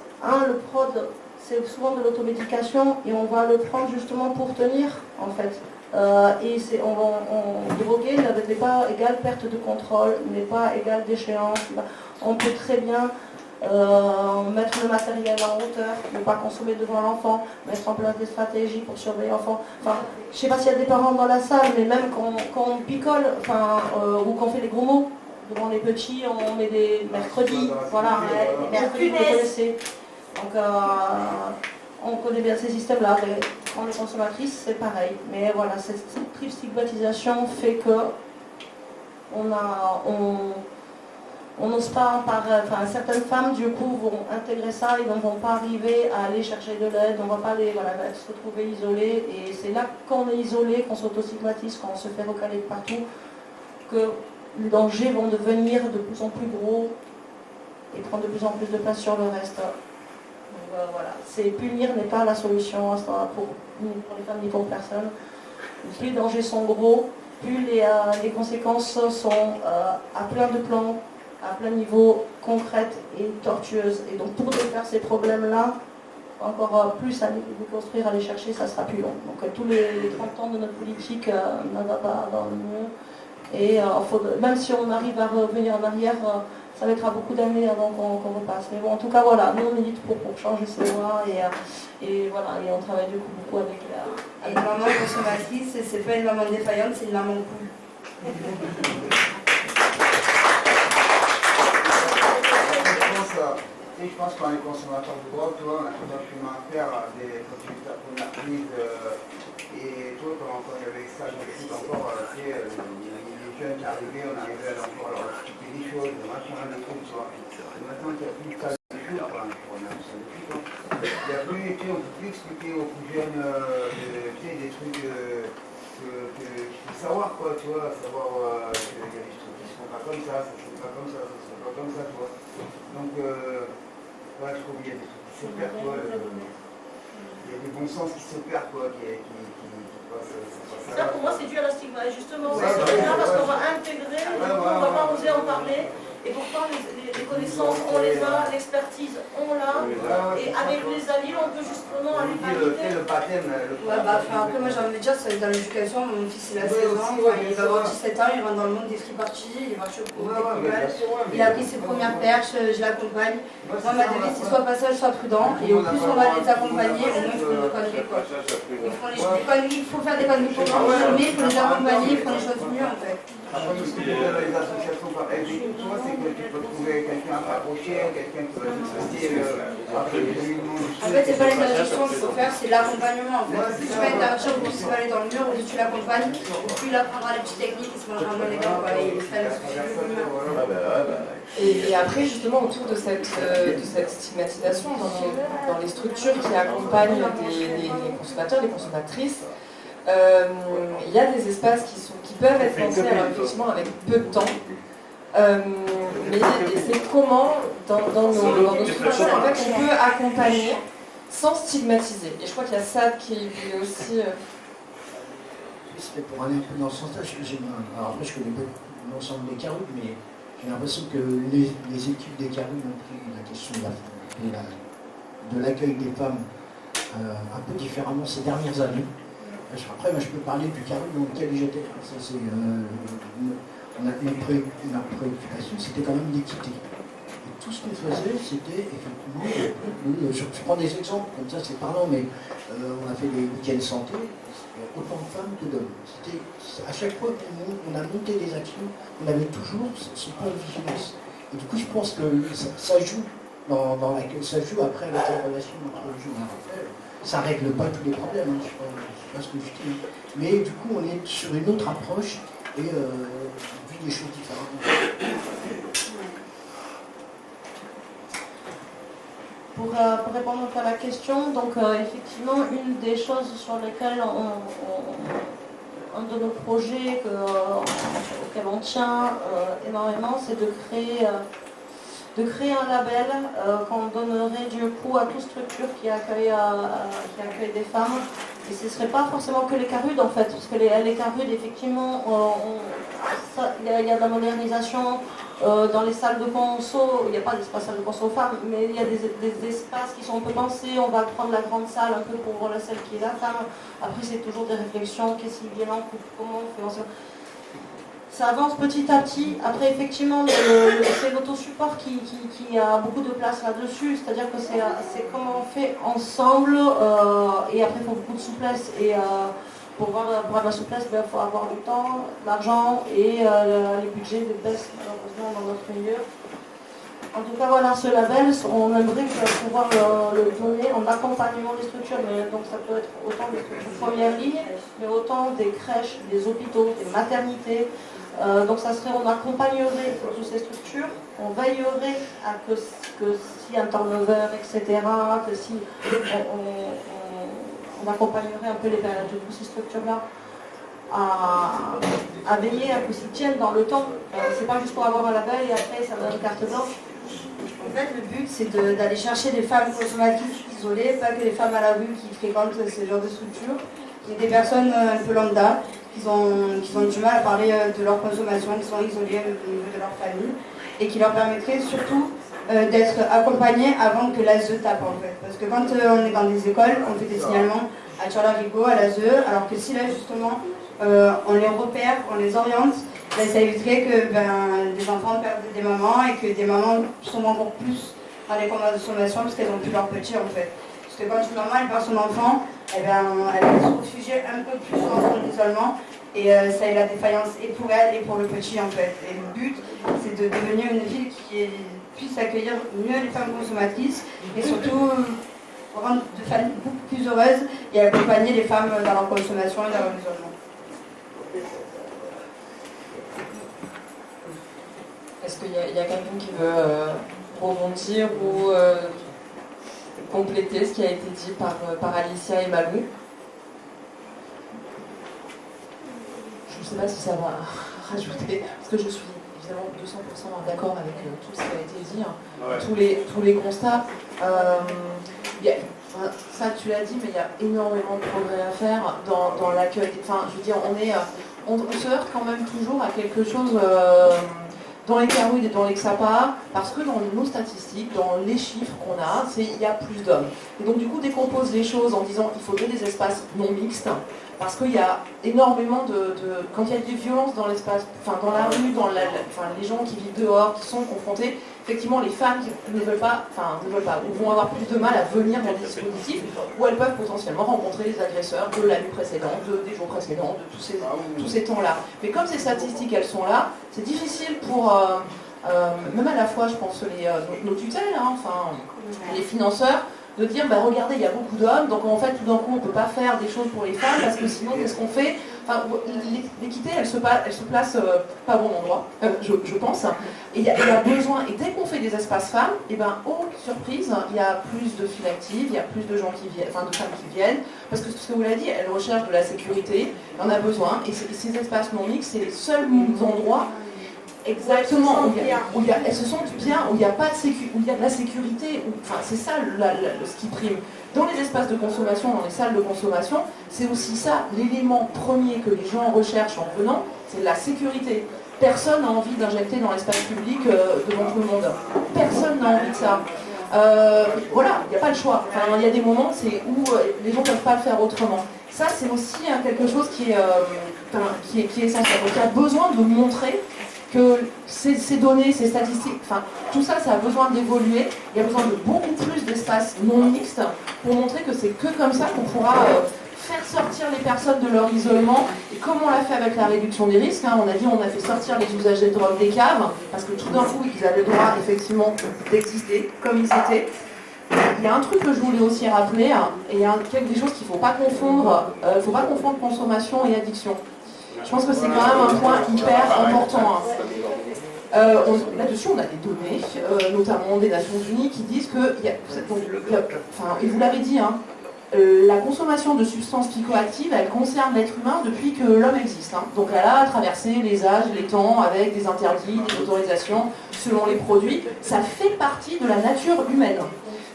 le prod, c'est souvent de l'automédication et on va le prendre justement pour tenir, en fait. Et droguer n'est pas égal perte de contrôle, n'est pas égal déchéance. On peut très bien mettre le matériel en hauteur, ne pas consommer devant l'enfant, mettre en place des stratégies pour surveiller l'enfant. Enfin, je ne sais pas s'il y a des parents dans la salle, mais même quand on picole, ou qu'on fait des gros mots devant les petits, on met des mercredis, voilà, les mercredis, vous connaissez. Donc, on connaît bien ces systèmes-là. Quand on est consommatrice, c'est pareil. Mais voilà, cette triple stigmatisation fait que on n'ose pas en parler. Enfin, certaines femmes, du coup, vont intégrer ça et ne vont pas arriver à aller chercher de l'aide. On ne va pas se retrouver isolées. Et c'est là qu'on est isolé, qu'on s'auto-stigmatise, qu'on se fait recaler de partout, que les dangers vont devenir de plus en plus gros et prendre de plus en plus de place sur le reste. Voilà, punir n'est pas la solution pour les femmes ni pour personne. Plus les dangers sont gros, plus les conséquences sont à plein de plans, à plein niveau, concrètes et tortueuses. Et donc pour défaire ces problèmes-là, encore plus à les déconstruire, à les chercher, ça sera plus long. Donc tous les 30 ans de notre politique ne va pas dans le mieux. Et même si on arrive à revenir en arrière, ça mettra beaucoup d'années avant qu'on repasse. Mais bon, en tout cas, voilà, nous on milite pour changer ces lois et voilà, et on travaille du coup beaucoup avec Et une maman consommatrice, c'est pas une maman défaillante, c'est une maman cool. Je pense qu'on est consommateur de drogue, tu vois, on a tout documentaire des producteurs qu'on a pris et tout, quand il y avait ça, je m'explique encore, les jeunes qui arrivaient, on arrivait encore à leur expliquer des choses, des machins, des trucs, tu vois. Et maintenant qu'il n'y a plus de cas de choses, on a ça depuis, quoi. Il n'y a plus, tu sais, on ne peut plus expliquer aux plus jeunes des trucs qu'il faut savoir, quoi, tu vois, savoir qu'il y a des trucs qui ne se font pas comme ça, ça ne se fait pas comme ça, ça ne se fait pas comme ça, tu vois. Donc, ouais, je trouve qu'il y a des trucs qui s'opèrent, quoi. Il y a des bons sens qui s'opèrent, quoi, qui passent. Ça, pour moi, c'est dû à la stigma. Justement, c'est là parce qu'on va intégrer, on ne va pas oser en parler. Et pourtant, les connaissances, on les a, l'expertise, on l'a. Et avec les alliés, on peut justement aller valider. Le baptême. Après, moi, j'ai envie de dire, ça va être dans l'éducation. Mon fils, il a 16 ans, il va avoir 17 ans, il rentre dans le monde des free parties, il va chez le il a pris ses premières perches, je l'accompagne. Moi, ma devise, c'est soit passage, soit prudent. Et au plus on va les accompagner, au moins ils feront des conneries, quoi. Ils font des conneries, il faut faire des conneries pour eux, mais il faut les accompagner, ils font les choses mieux, en fait. Après, tout ce que les associations par exemple, toi, c'est que tu peux trouver quelqu'un à t'approcher, quelqu'un qui va t'associer après les événements. En fait, c'est pas l'interdiction qu'il faut faire, c'est l'accompagnement, en fait. Plus tu vas interagir, plus tu vas aller dans le mur, plus tu l'accompagnes, plus il apprendra les petites techniques, il se mangera moins les gants, il fera le Et après, justement, autour de cette stigmatisation dans les structures qui accompagnent les consommateurs, les consommatrices, il y a des espaces qui peuvent être pensés alors, effectivement avec peu de temps. Mais c'est comment, dans nos structures, en fait, on peut accompagner sans stigmatiser. Et je crois qu'il y a ça qui est aussi... C'était pour aller un peu dans ce sens-là. Alors après, je connais pas l'ensemble des Caribes, mais j'ai l'impression que les équipes des Caribes ont pris la question de l'accueil des femmes un peu différemment ces dernières années. Après, moi, je peux parler du Caribes dans lequel j'étais. Notre préoccupation, c'était quand même l'équité. Et tout ce qu'on faisait, c'était effectivement... Je prends des exemples, comme ça c'est parlant, mais on a fait des week-ends santé, autant de femmes que d'hommes. À chaque fois qu'on a monté des actions, on avait toujours ce point de vigilance. Et du coup, je pense que ça joue ça joue après avec la relation entre le jour et Raphaël. ça règle pas tous les problèmes, hein, c'est pas ce que je dis. Mais du coup, on est sur une autre approche et vu des choses différemment. Pour répondre à la question, donc effectivement, une des choses sur lesquelles un de nos projets auquel on tient énormément, c'est de créer un label qu'on donnerait du coup à toute structure qui accueille des femmes. Et ce ne serait pas forcément que les CARUD en fait, parce que les CARUD, effectivement, il y a de la modernisation dans les salles de conso. Il n'y a pas d'espace salle de conso aux femmes, mais il y a des espaces qui sont un peu pensés. On va prendre la grande salle un peu pour celle qui est la femme. Après, c'est toujours des réflexions, qu'est-ce qui vient en couple, comment on fait. Ça avance petit à petit. Après, effectivement, c'est l'autosupport qui a beaucoup de place là-dessus. C'est-à-dire que c'est comment on fait ensemble. Et après, il faut beaucoup de souplesse. Et pour avoir de la souplesse, il faut avoir du temps, de l'argent et les budgets de baisse, malheureusement, dans notre milieu. En tout cas, voilà, ce label, on aimerait pouvoir le donner en accompagnement des structures. Mais, donc, ça peut être autant des structures première ligne, mais autant des crèches, des hôpitaux, des maternités. Donc ça serait, on accompagnerait toutes ces structures, on veillerait à que s'il y a un turnover, etc., que si on accompagnerait un peu les de toutes ces structures-là à veiller à que s'ils tiennent dans le temps. C'est pas juste pour avoir un label et après ça donne une carte blanche. En fait, le but, c'est d'aller chercher des femmes consommatrices isolées, pas que les femmes à la rue qui fréquentent ce genre de structures, mais des personnes un peu lambda, qui ont du mal à parler de leur consommation, qui sont isolées au niveau de leur famille, et qui leur permettrait surtout d'être accompagnées avant que l'ASE tape, en fait. Parce que quand on est dans des écoles, on fait des signalements à Tchorlarigo, à l'ASE, alors que si là, justement, on les repère, on les oriente, ben, ça éviterait que des enfants perdent des mamans et que des mamans sont encore plus dans les consommations parce qu'elles n'ont plus leur petit, en fait. Parce que quand une maman elle perd son enfant, elle va se réfugier un peu plus dans son isolement et ça est la défaillance et pour elle et pour le petit en fait. Et le but c'est de devenir une ville qui puisse accueillir mieux les femmes consommatrices et surtout rendre de familles beaucoup plus heureuses et accompagner les femmes dans leur consommation et dans leur isolement. Est-ce qu'il y a quelqu'un qui veut rebondir ou compléter ce qui a été dit par Alicia et Malou? Je ne sais pas si ça va rajouter, parce que je suis évidemment 200% d'accord avec tout ce qui a été dit, hein. Ouais. Tous les constats. Ça tu l'as dit, mais il y a énormément de progrès à faire dans l'accueil. Enfin, je veux dire, on se heurte quand même toujours à quelque chose dans les CARUD et dans les XAPA, parce que dans nos statistiques, dans les chiffres qu'on a, il y a plus d'hommes. Et donc du coup, décompose les choses en disant qu'il faudrait des espaces non mixtes, parce qu'il y a énormément quand il y a des violences dans l'espace, enfin dans la rue, les gens qui vivent dehors, qui sont confrontés, effectivement les femmes qui ne veulent pas, ou vont avoir plus de mal à venir dans des dispositifs où elles peuvent potentiellement rencontrer les agresseurs de la nuit précédente, des jours précédents, de tous ces temps-là. Mais comme ces statistiques elles sont là, c'est difficile pour même à la fois je pense nos tutelles, hein, les financeurs, de dire, regardez, il y a beaucoup d'hommes, donc en fait, tout d'un coup, on ne peut pas faire des choses pour les femmes, parce que sinon, qu'est-ce qu'on fait? Enfin, l'équité, elle se place pas au bon endroit, je pense. Et il y a besoin, et dès qu'on fait des espaces femmes, oh, surprise, il y a plus de filles actives, il y a plus de gens qui viennent, de femmes qui viennent, parce que ce que vous l'avez dit, elles recherchent de la sécurité, on a besoin, et ces espaces non mixtes, c'est les seuls endroits. Exactement, elles se sentent bien, où il y a pas de où il y a de la sécurité, c'est ça ce qui prime. Dans les espaces de consommation, dans les salles de consommation, c'est aussi ça, l'élément premier que les gens recherchent en venant, c'est la sécurité. Personne n'a envie d'injecter dans l'espace public devant tout le monde. Personne n'a envie de ça. Voilà, il n'y a pas le choix. Il y a des moments où les gens ne peuvent pas le faire autrement. Ça, c'est aussi quelque chose qui est essentiel. Donc il y a besoin de montrer que ces données, ces statistiques, tout ça, ça a besoin d'évoluer. Il y a besoin de beaucoup plus d'espaces non mixtes pour montrer que c'est que comme ça qu'on pourra faire sortir les personnes de leur isolement. Et comme on l'a fait avec la réduction des risques, on a dit on a fait sortir les usagers de drogue des caves, parce que tout d'un coup, ils avaient le droit, effectivement, d'exister comme ils étaient. Il y a un truc que je voulais aussi rappeler, Et il y a des choses qu'il ne faut pas confondre. Faut pas confondre consommation et addiction. Je pense que c'est quand même un point hyper important. Là-dessus, on a des données, notamment des Nations Unies, qui disent que, et vous l'avez dit, hein, la consommation de substances psychoactives, elle concerne l'être humain depuis que l'homme existe. Hein. Donc elle a traversé les âges, les temps, avec des interdits, des autorisations selon les produits. Ça fait partie de la nature humaine.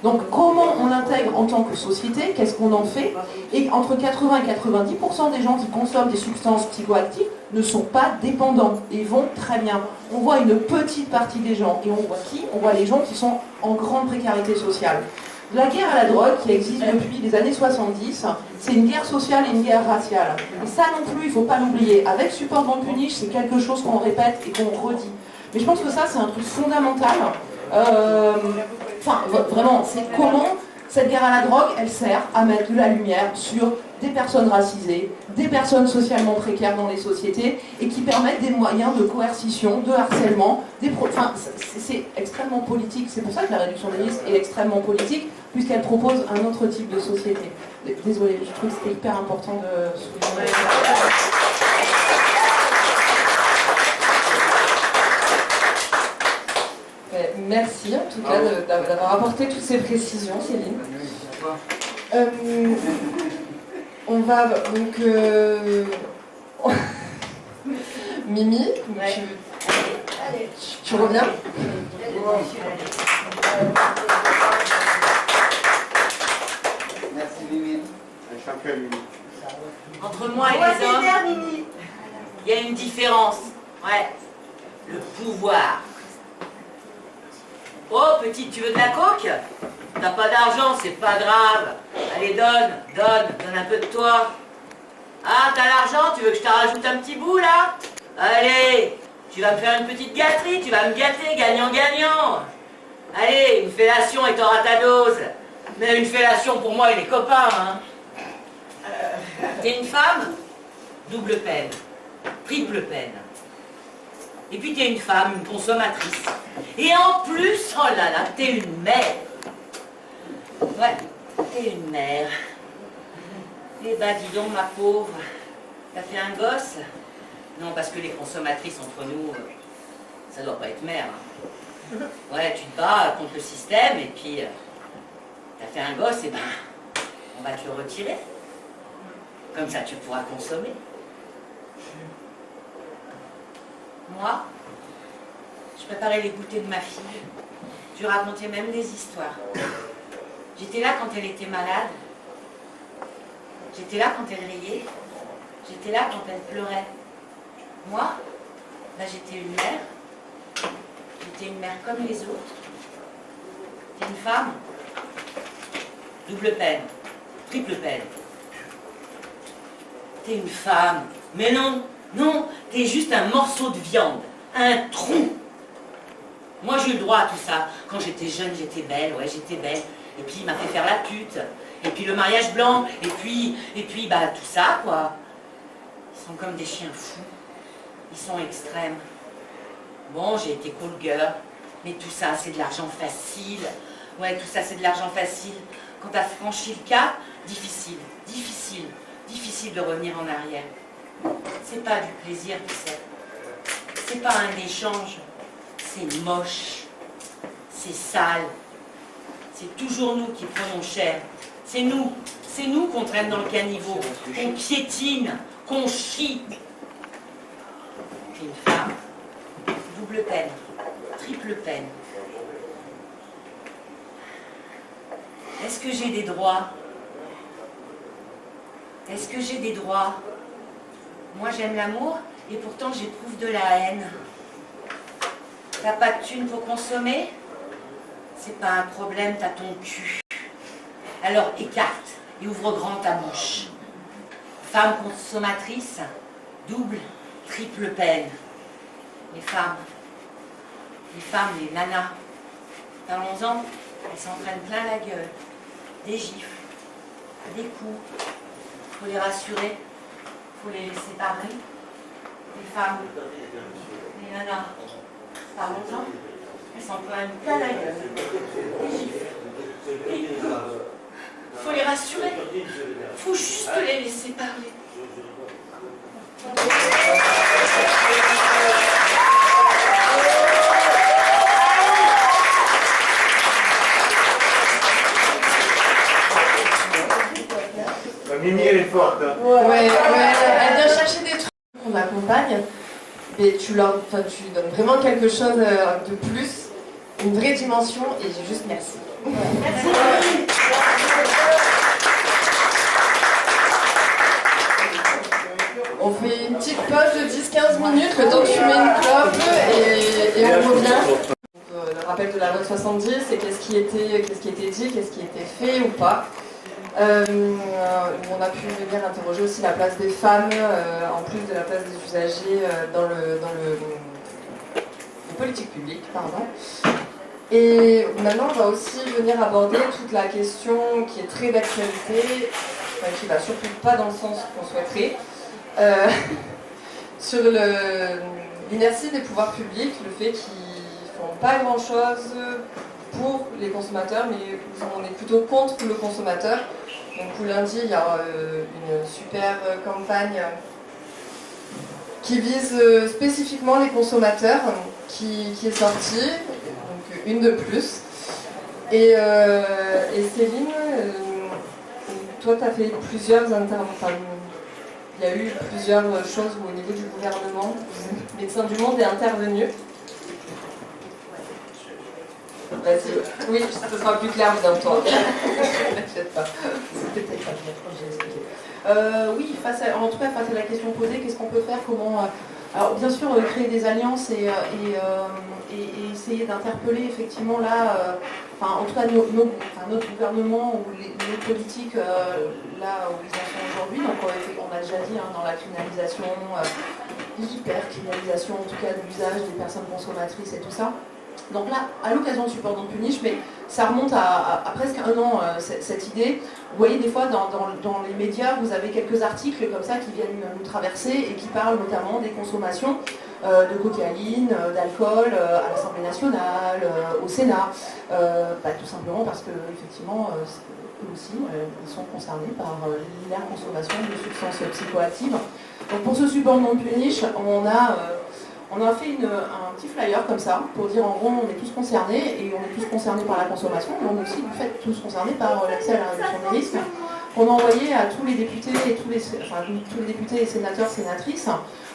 Donc comment on l'intègre en tant que société, qu'est-ce qu'on en fait? Et entre 80 et 90% des gens qui consomment des substances psychoactives ne sont pas dépendants et vont très bien. On voit une petite partie des gens, et on voit qui? On voit les gens qui sont en grande précarité sociale. La guerre à la drogue, qui existe depuis les années 70, c'est une guerre sociale et une guerre raciale. Et ça non plus, il ne faut pas l'oublier. Avec Support Don't Punish, c'est quelque chose qu'on répète et qu'on redit. Mais je pense que ça, c'est un truc fondamental. Vraiment, c'est comment cette guerre à la drogue, elle sert à mettre de la lumière sur des personnes racisées, des personnes socialement précaires dans les sociétés, et qui permettent des moyens de coercition, de harcèlement, c'est extrêmement politique. C'est pour ça que la réduction des risques est extrêmement politique, puisqu'elle propose un autre type de société. Désolée, je trouve que c'était hyper important de souligner. Merci en tout cas d'avoir apporté toutes ces précisions, Céline. On va donc... Mimi, tu reviens? Merci Mimi. Un champion Mimi. Entre moi et les hommes, il y a une différence. Ouais. Le pouvoir. Oh, petite, tu veux de la coke? T'as pas d'argent, c'est pas grave. Allez, donne un peu de toi. Ah, t'as l'argent, tu veux que je te rajoute un petit bout, là? Allez, tu vas me faire une petite gâterie, tu vas me gâter, gagnant-gagnant. Allez, une fellation et t'auras ta dose. Mais une fellation pour moi et les copains, hein. T'es une femme? Double peine. Triple peine. Et puis t'es une femme, une consommatrice. Et en plus, oh là là, t'es une mère. Ouais, t'es une mère. Eh ben dis donc, ma pauvre, t'as fait un gosse? Non, parce que les consommatrices entre nous, ça doit pas être mère. Hein. Ouais, tu te bats contre le système et puis t'as fait un gosse, et ben on va te le retirer. Comme ça tu pourras consommer. Moi, je préparais les goûters de ma fille. Je lui racontais même des histoires. J'étais là quand elle était malade. J'étais là quand elle riait. J'étais là quand elle pleurait. Moi, ben, j'étais une mère. J'étais une mère comme les autres. T'es une femme. Double peine. Triple peine. T'es une femme. Mais non, non, t'es juste un morceau de viande. Un trou. Moi, j'ai eu le droit à tout ça. Quand j'étais jeune, j'étais belle. Ouais, j'étais belle. Et puis, il m'a fait faire la pute. Et puis, le mariage blanc. Et puis, bah, tout ça, quoi. Ils sont comme des chiens fous. Ils sont extrêmes. Bon, j'ai été call girl. Mais tout ça, c'est de l'argent facile. Ouais, tout ça, c'est de l'argent facile. Quand t'as franchi le cap, difficile de revenir en arrière. C'est pas du plaisir, tu sais. C'est pas un échange. C'est moche. C'est sale. C'est toujours nous qui prenons cher. C'est nous qu'on traîne dans le caniveau, qu'on piétine, qu'on chie. T'es une femme. Double peine. Triple peine. Est-ce que j'ai des droits? Est-ce que j'ai des droits? Moi j'aime l'amour et pourtant j'éprouve de la haine. T'as pas de thune pour consommer? C'est pas un problème, t'as ton cul. Alors écarte et ouvre grand ta bouche. Femme consommatrice, double, triple peine. Les femmes, les nanas, parlons-en, elles s'en prennent plein la gueule. Des gifles, des coups, faut les rassurer, faut les laisser parler. Les femmes, les nanas, parlons-en, elles s'en prennent plein la gueule. Des gifles, des coups, faut les rassurer. Faut juste les laisser parler. Mimi, elle est forte. Hein. Ouais, elle vient chercher des trucs qu'on accompagne, mais tu donnes vraiment quelque chose de plus, une vraie dimension, et j'ai juste merci. Merci. On fait une petite pause de 10-15 minutes, le temps de fumer une clope, et on revient. Le rappel de la loi de 70, c'est qu'est-ce qui était dit, qu'est-ce qui était fait ou pas. On a pu venir interroger aussi la place des femmes, en plus de la place des usagers dans les politiques publiques, pardon. Et maintenant, on va aussi venir aborder toute la question qui est très d'actualité, qui va surtout pas dans le sens qu'on souhaiterait, sur l'inertie des pouvoirs publics, le fait qu'ils font pas grand-chose pour les consommateurs, mais on est plutôt contre le consommateur. Donc lundi, il y a une super campagne qui vise spécifiquement les consommateurs, qui est sortie, donc une de plus. Et Céline, toi tu as fait plusieurs interventions. Il y a eu plusieurs choses au niveau du gouvernement. Médecins du Monde est intervenu. Vas-y. Oui, ce sera plus clair bientôt. T'inquiète pas. C'était peut-être pas bien, j'ai expliqué. Oui, en tout cas, face à la question posée, qu'est-ce qu'on peut faire, comment... alors, bien sûr, créer des alliances et essayer d'interpeller, effectivement, là... en tout cas, notre gouvernement ou les politiques, là où ils en sont aujourd'hui, donc on a déjà dit, dans la criminalisation, l'hyper-criminalisation, en tout cas, de l'usage des personnes consommatrices et tout ça. Donc là, à l'occasion de Support Don't Punish, mais ça remonte à presque un an, cette idée. Vous voyez, des fois, dans les médias, vous avez quelques articles comme ça qui viennent nous traverser et qui parlent notamment des consommations de cocaïne, d'alcool à l'Assemblée nationale, au Sénat. Tout simplement parce que, effectivement, eux aussi, ils sont concernés par l'hilaire consommation de substances psychoactives. Donc pour ce Support Don't Punish, on a fait un petit flyer comme ça, pour dire en gros on est tous concernés, et on est tous concernés par la consommation, mais on est aussi du fait tous concernés par l'accès à la réduction des risques, qu'on a envoyé à tous les députés et tous les députés et sénateurs, sénatrices,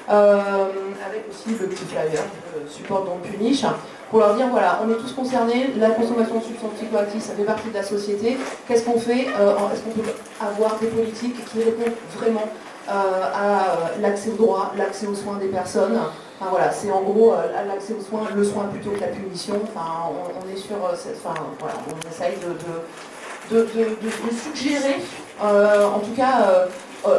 avec aussi le petit flyer Support Don't Punish, pour leur dire voilà, on est tous concernés, la consommation de substances psychoactives, ça fait partie de la société, qu'est-ce qu'on fait, est-ce qu'on peut avoir des politiques qui répondent vraiment à l'accès au droit, l'accès aux soins des personnes. Enfin, voilà, c'est en gros l'accès aux soins, le soin plutôt que la punition. Enfin, on est sur voilà, on essaye de suggérer, en tout cas,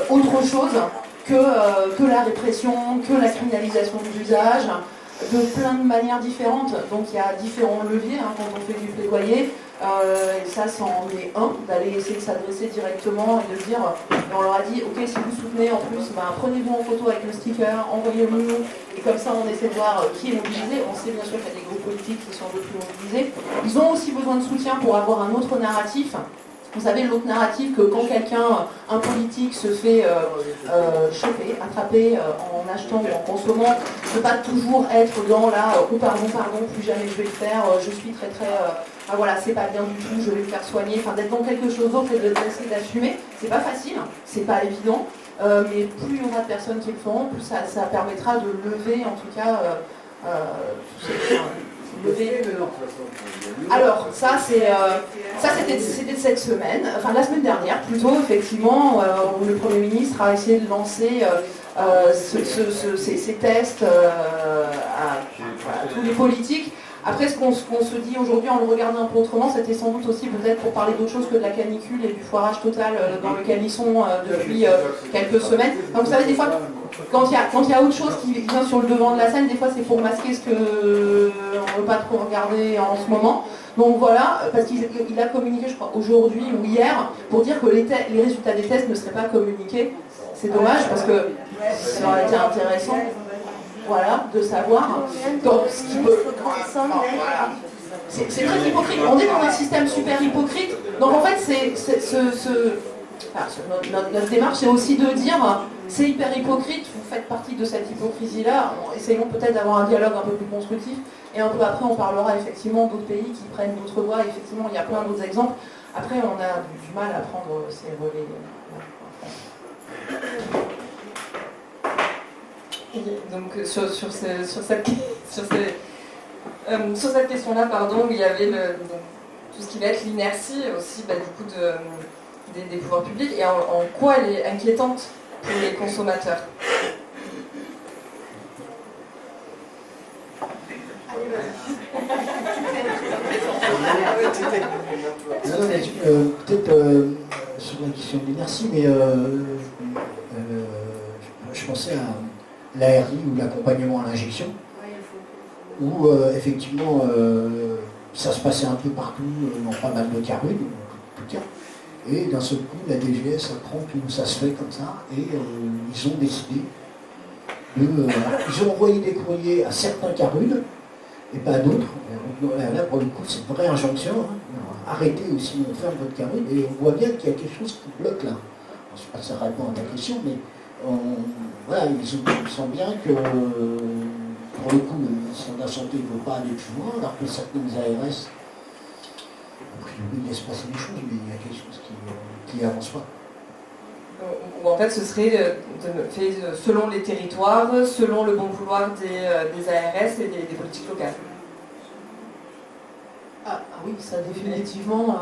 autre chose que la répression, que la criminalisation de l'usage, de plein de manière différentes. Donc il y a différents leviers quand on fait du plaidoyer. Et ça, c'en est un, d'aller essayer de s'adresser directement et de dire, on leur a dit, ok, si vous soutenez en plus, prenez-vous en photo avec le sticker, envoyez-le-nous, et comme ça on essaie de voir qui est mobilisé. On sait bien sûr qu'il y a des groupes politiques qui sont un peu plus mobilisés. Ils ont aussi besoin de soutien pour avoir un autre narratif. Vous savez, l'autre narratif, que quand un politique se fait choper, attraper en achetant ou en consommant, ne peut pas toujours être dans la « oh pardon, plus jamais je vais le faire, je suis très très... voilà, c'est pas bien du tout, je vais le faire soigner », enfin d'être dans quelque chose d'autre et d'essayer d'assumer, c'est pas facile, c'est pas évident, mais plus il y aura de personnes qui le feront, plus ça permettra de lever en tout cas tous ces... Alors, ça c'était cette semaine, enfin la semaine dernière plutôt, effectivement, où le Premier ministre a essayé de lancer ces tests à tous les politiques. Après, ce qu'on se dit aujourd'hui en le regardant un peu autrement, c'était sans doute aussi peut-être pour parler d'autre chose que de la canicule et du foirage total dans lequel ils sont depuis quelques semaines. Enfin, vous savez, des fois, quand il y a autre chose qui vient sur le devant de la scène, des fois c'est pour masquer ce qu'on ne veut pas trop regarder en ce moment. Donc voilà, parce qu'il a communiqué, je crois, aujourd'hui ou hier, pour dire que les résultats des tests ne seraient pas communiqués. C'est dommage, parce que ça aurait été intéressant, voilà, de savoir. Donc, ce qui peut... C'est très hypocrite. On est dans un système super hypocrite. Donc en fait, notre démarche, c'est aussi de dire, c'est hyper hypocrite, vous faites partie de cette hypocrisie-là. Essayons peut-être d'avoir un dialogue un peu plus constructif. Et un peu après, on parlera effectivement d'autres pays qui prennent d'autres voies. Effectivement, il y a plein d'autres exemples. Après, on a du mal à prendre ces relais. Donc sur cette question-là, pardon, il y avait tout ce qui va être l'inertie aussi du coup des pouvoirs publics et en quoi elle est inquiétante pour les consommateurs. Peut-être sur la question de l'inertie, mais je pensais à l'ARI ou l'accompagnement à l'injection, où effectivement ça se passait un peu partout dans pas mal de cas rudes, en tout cas, et d'un seul coup la DGS apprend que ça se fait comme ça, et ils ont décidé ils ont envoyé des courriers à certains cas rudes, et pas à d'autres. Là pour le coup c'est une vraie injonction, hein. Arrêtez ou sinon on ferme votre cas rude, et on voit bien qu'il y a quelque chose qui bloque là. Je ne sais pas si ça répond à ta question, mais voilà, ils sentent bien que pour le coup, le ministère de la Santé ne veut pas aller plus loin, alors que certaines ARS, ils laissent passer les choses, mais il y a quelque chose qui n'avance pas. Ou en fait, ce serait fait selon les territoires, selon le bon vouloir des ARS et des politiques locales. Ah oui, ça définitivement,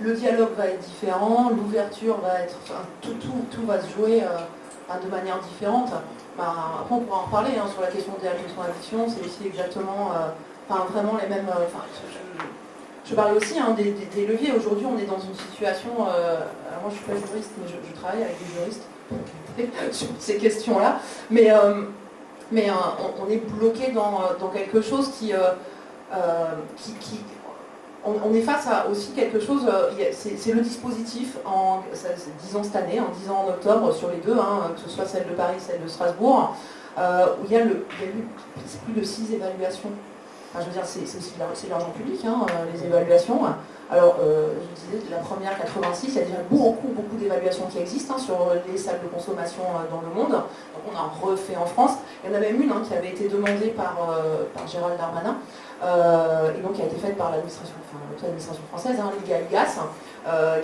le dialogue va être différent, l'ouverture va être, tout va se jouer de manière différente. Après on pourra en reparler sur la question des allocations d'addiction, c'est aussi exactement, vraiment les mêmes. Je parlais aussi des leviers. Aujourd'hui, on est dans une situation. Alors moi, je suis pas juriste, mais je travaille avec des juristes sur ces questions-là. Mais on est bloqué dans quelque chose qui on est face à aussi quelque chose, c'est le dispositif, disons cette année, en 10 ans en octobre, sur les deux, que ce soit celle de Paris, celle de Strasbourg, où il y a eu plus de 6 évaluations. Enfin, je veux dire, c'est aussi de l'argent public, les évaluations. Alors, je disais, la première, 86, il y a déjà beaucoup d'évaluations qui existent sur les salles de consommation dans le monde. Donc, on a refait en France. Il y en a même une qui avait été demandée par Gérald Darmanin, et donc qui a été faite par l'administration française, l'IGAS,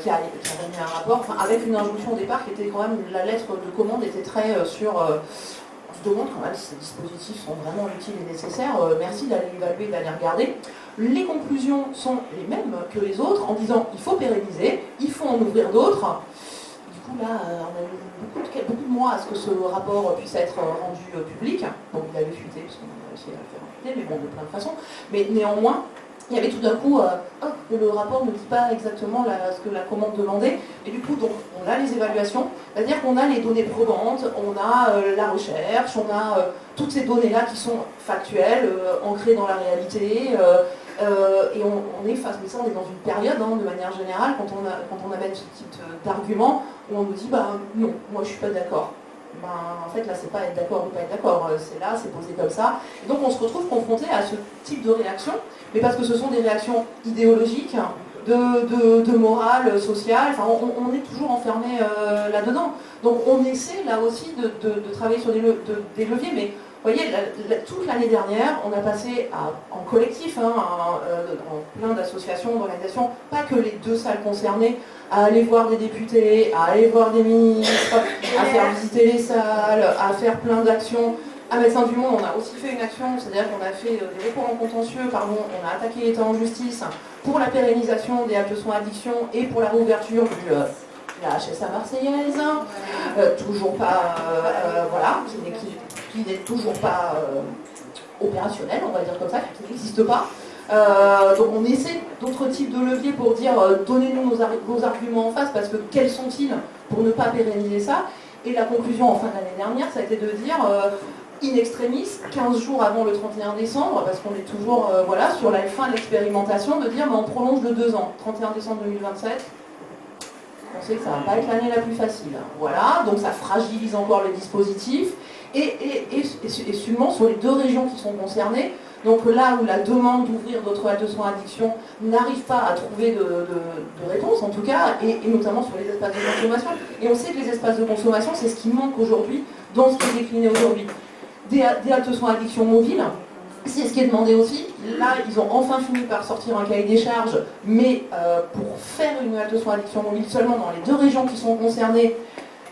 qui a remis un rapport, avec une injonction au départ qui était quand même, la lettre de commande était très sur... on se demande quand même si ces dispositifs sont vraiment utiles et nécessaires, merci d'aller évaluer, d'aller regarder. Les conclusions sont les mêmes que les autres, en disant il faut pérenniser, il faut en ouvrir d'autres. Du coup là, on a eu beaucoup de mois à ce que ce rapport puisse être rendu public. Donc il avait fuité, parce qu'on a réussi à le faire fuiter, mais bon, de plein de façons. Mais néanmoins, il y avait tout d'un coup, le rapport ne dit pas exactement ce que la commande demandait, et du coup, donc, on a les évaluations, c'est-à-dire qu'on a les données probantes, on a la recherche, on a toutes ces données-là qui sont factuelles, ancrées dans la réalité, et on est face, mais ça on est dans une période, de manière générale, quand on amène ce type d'argument, où on nous dit, non, moi je suis pas d'accord. En fait, là, c'est pas être d'accord ou pas être d'accord, c'est là, c'est posé comme ça. Et donc, on se retrouve confronté à ce type de réaction, mais parce que ce sont des réactions idéologiques, de morale sociale, on est toujours enfermé là-dedans. Donc, on essaie là aussi de travailler sur des leviers, mais vous voyez, toute l'année dernière, on a passé en collectif, dans plein d'associations, d'organisations, pas que les 2 salles concernées, à aller voir des députés, à aller voir des ministres, à faire visiter les salles, à faire plein d'actions. À Médecins du Monde, on a aussi fait une action, c'est-à-dire qu'on a fait des recours en contentieux, on a attaqué l'État en justice pour la pérennisation des actes de soins addiction et pour la réouverture de la HSA marseillaise. Toujours pas, qui n'est toujours pas opérationnel, on va dire comme ça, qui n'existe pas. Donc on essaie d'autres types de leviers pour dire donnez-nous vos arguments en face, parce que quels sont-ils pour ne pas pérenniser ça. Et la conclusion en fin d'année dernière, ça a été de dire in extremis, 15 jours avant le 31 décembre, parce qu'on est toujours sur la fin de l'expérimentation, de dire on prolonge de 2 ans, 31 décembre 2027. On sait que ça ne va pas être l'année la plus facile. Voilà, donc ça fragilise encore le dispositif. et seulement sur les 2 régions qui sont concernées. Donc là où la demande d'ouvrir d'autres haltes de soins addiction n'arrive pas à trouver de réponse, en tout cas, et notamment sur les espaces de consommation. Et on sait que les espaces de consommation, c'est ce qui manque aujourd'hui dans ce qui est décliné aujourd'hui. Des haltes de soins addiction mobiles, c'est ce qui est demandé aussi. Là, ils ont enfin fini par sortir un cahier des charges, mais pour faire une halte de soins addiction mobile seulement dans les 2 régions qui sont concernées,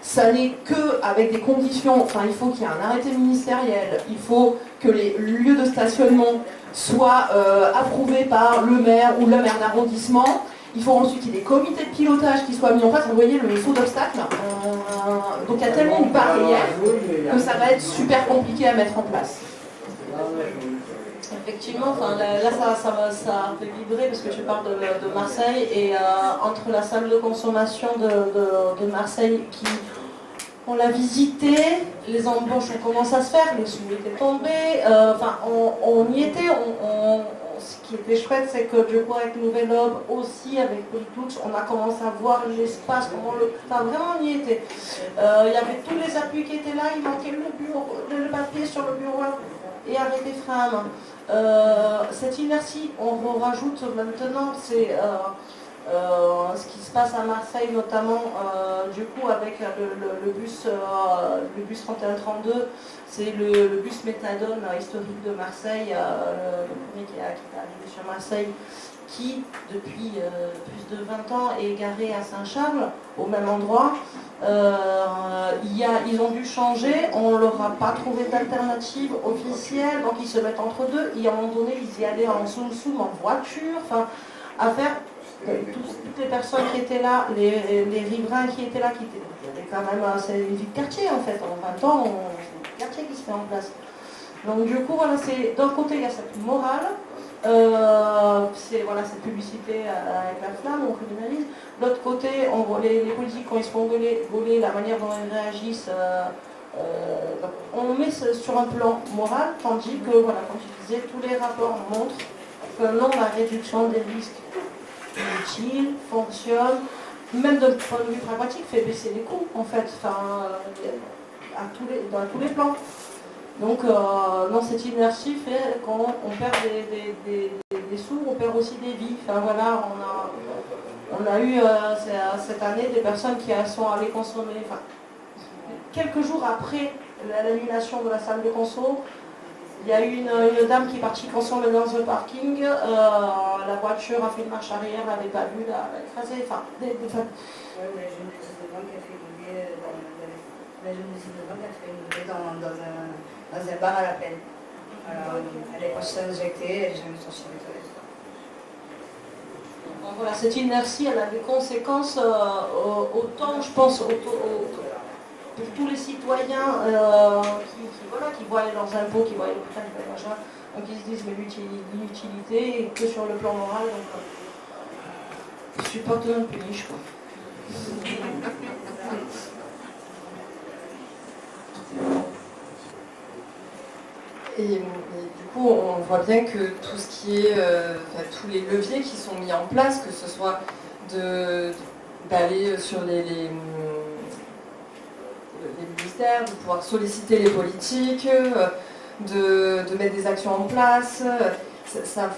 ça n'est qu'avec des conditions, enfin il faut qu'il y ait un arrêté ministériel, il faut que les lieux de stationnement soient approuvés par le maire ou la maire d'arrondissement, il faut ensuite qu'il y ait des comités de pilotage qui soient mis en place, vous voyez le saut d'obstacles, donc il y a tellement de barrières que ça va être super compliqué à mettre en place. Effectivement, enfin, là ça fait vibrer parce que tu parles de Marseille et entre la salle de consommation de Marseille qui on l'a visité, les embauches ont commencé à se faire, les sous étaient tombés, enfin on y était, ce qui était chouette c'est que du coup avec Nouvel Aube aussi, avec Polytouch, on a commencé à voir l'espace, enfin vraiment on y était. Il y avait tous les appuis qui étaient là, il manquait le papier sur le bureau et avec des frames. Cette inertie, on rajoute maintenant, c'est ce qui se passe à Marseille notamment, du coup avec le bus 3132, c'est le bus méthadone historique de Marseille, le premier qui est arrivé sur Marseille, qui depuis plus de 20 ans est garé à Saint-Charles, au même endroit. Ils ont dû changer, on ne leur a pas trouvé d'alternative officielle, donc ils se mettent entre deux, et à un moment donné ils y allaient en soum-soum, en voiture, enfin, à faire toutes les personnes qui étaient là, les riverains qui étaient là, il y avait quand même, c'est une vie de quartier en fait, en 20 ans, c'est un quartier qui se met en place. Donc du coup, voilà, d'un côté il y a cette morale, c'est voilà, cette publicité avec la flamme, on criminalise. De l'autre côté, on voit les politiques quand ils se font gauler, la manière dont ils réagissent, on met sur un plan moral, tandis que, voilà, comme je disais, tous les rapports montrent que non, la réduction des risques est utile, fonctionne, même d'un point de vue pragmatique, fait baisser les coûts, en fait, enfin, dans tous les plans. Donc, non, cette inertie fait qu'on perd des sous, on perd aussi des vies. Enfin, voilà, on a eu cette année des personnes qui sont allées consommer. Enfin, quelques jours après l'annulation de la salle de conso, il y a eu une dame qui est partie consommer dans un parking. La voiture a fait une marche arrière, elle n'avait pas vu, elle a écrasé. Enfin, Oui, mais je me disais devant qu'elle fait rouler dans un bar à la peine. Alors, elle est passée injectée, elle est jamais sortie de toilette. Donc voilà, cette inertie, elle a des conséquences autant, je pense, pour tous les citoyens qui voient leurs impôts, qui voient l'hôpital, qui voient machin, donc ils se disent mais l'inutilité, et que sur le plan moral, donc je suis pas tout un péniche, quoi. Et du coup, on voit bien que tout ce qui est, tous les leviers qui sont mis en place, que ce soit d'aller sur les ministères, de pouvoir solliciter les politiques, de mettre des actions en place, ça ne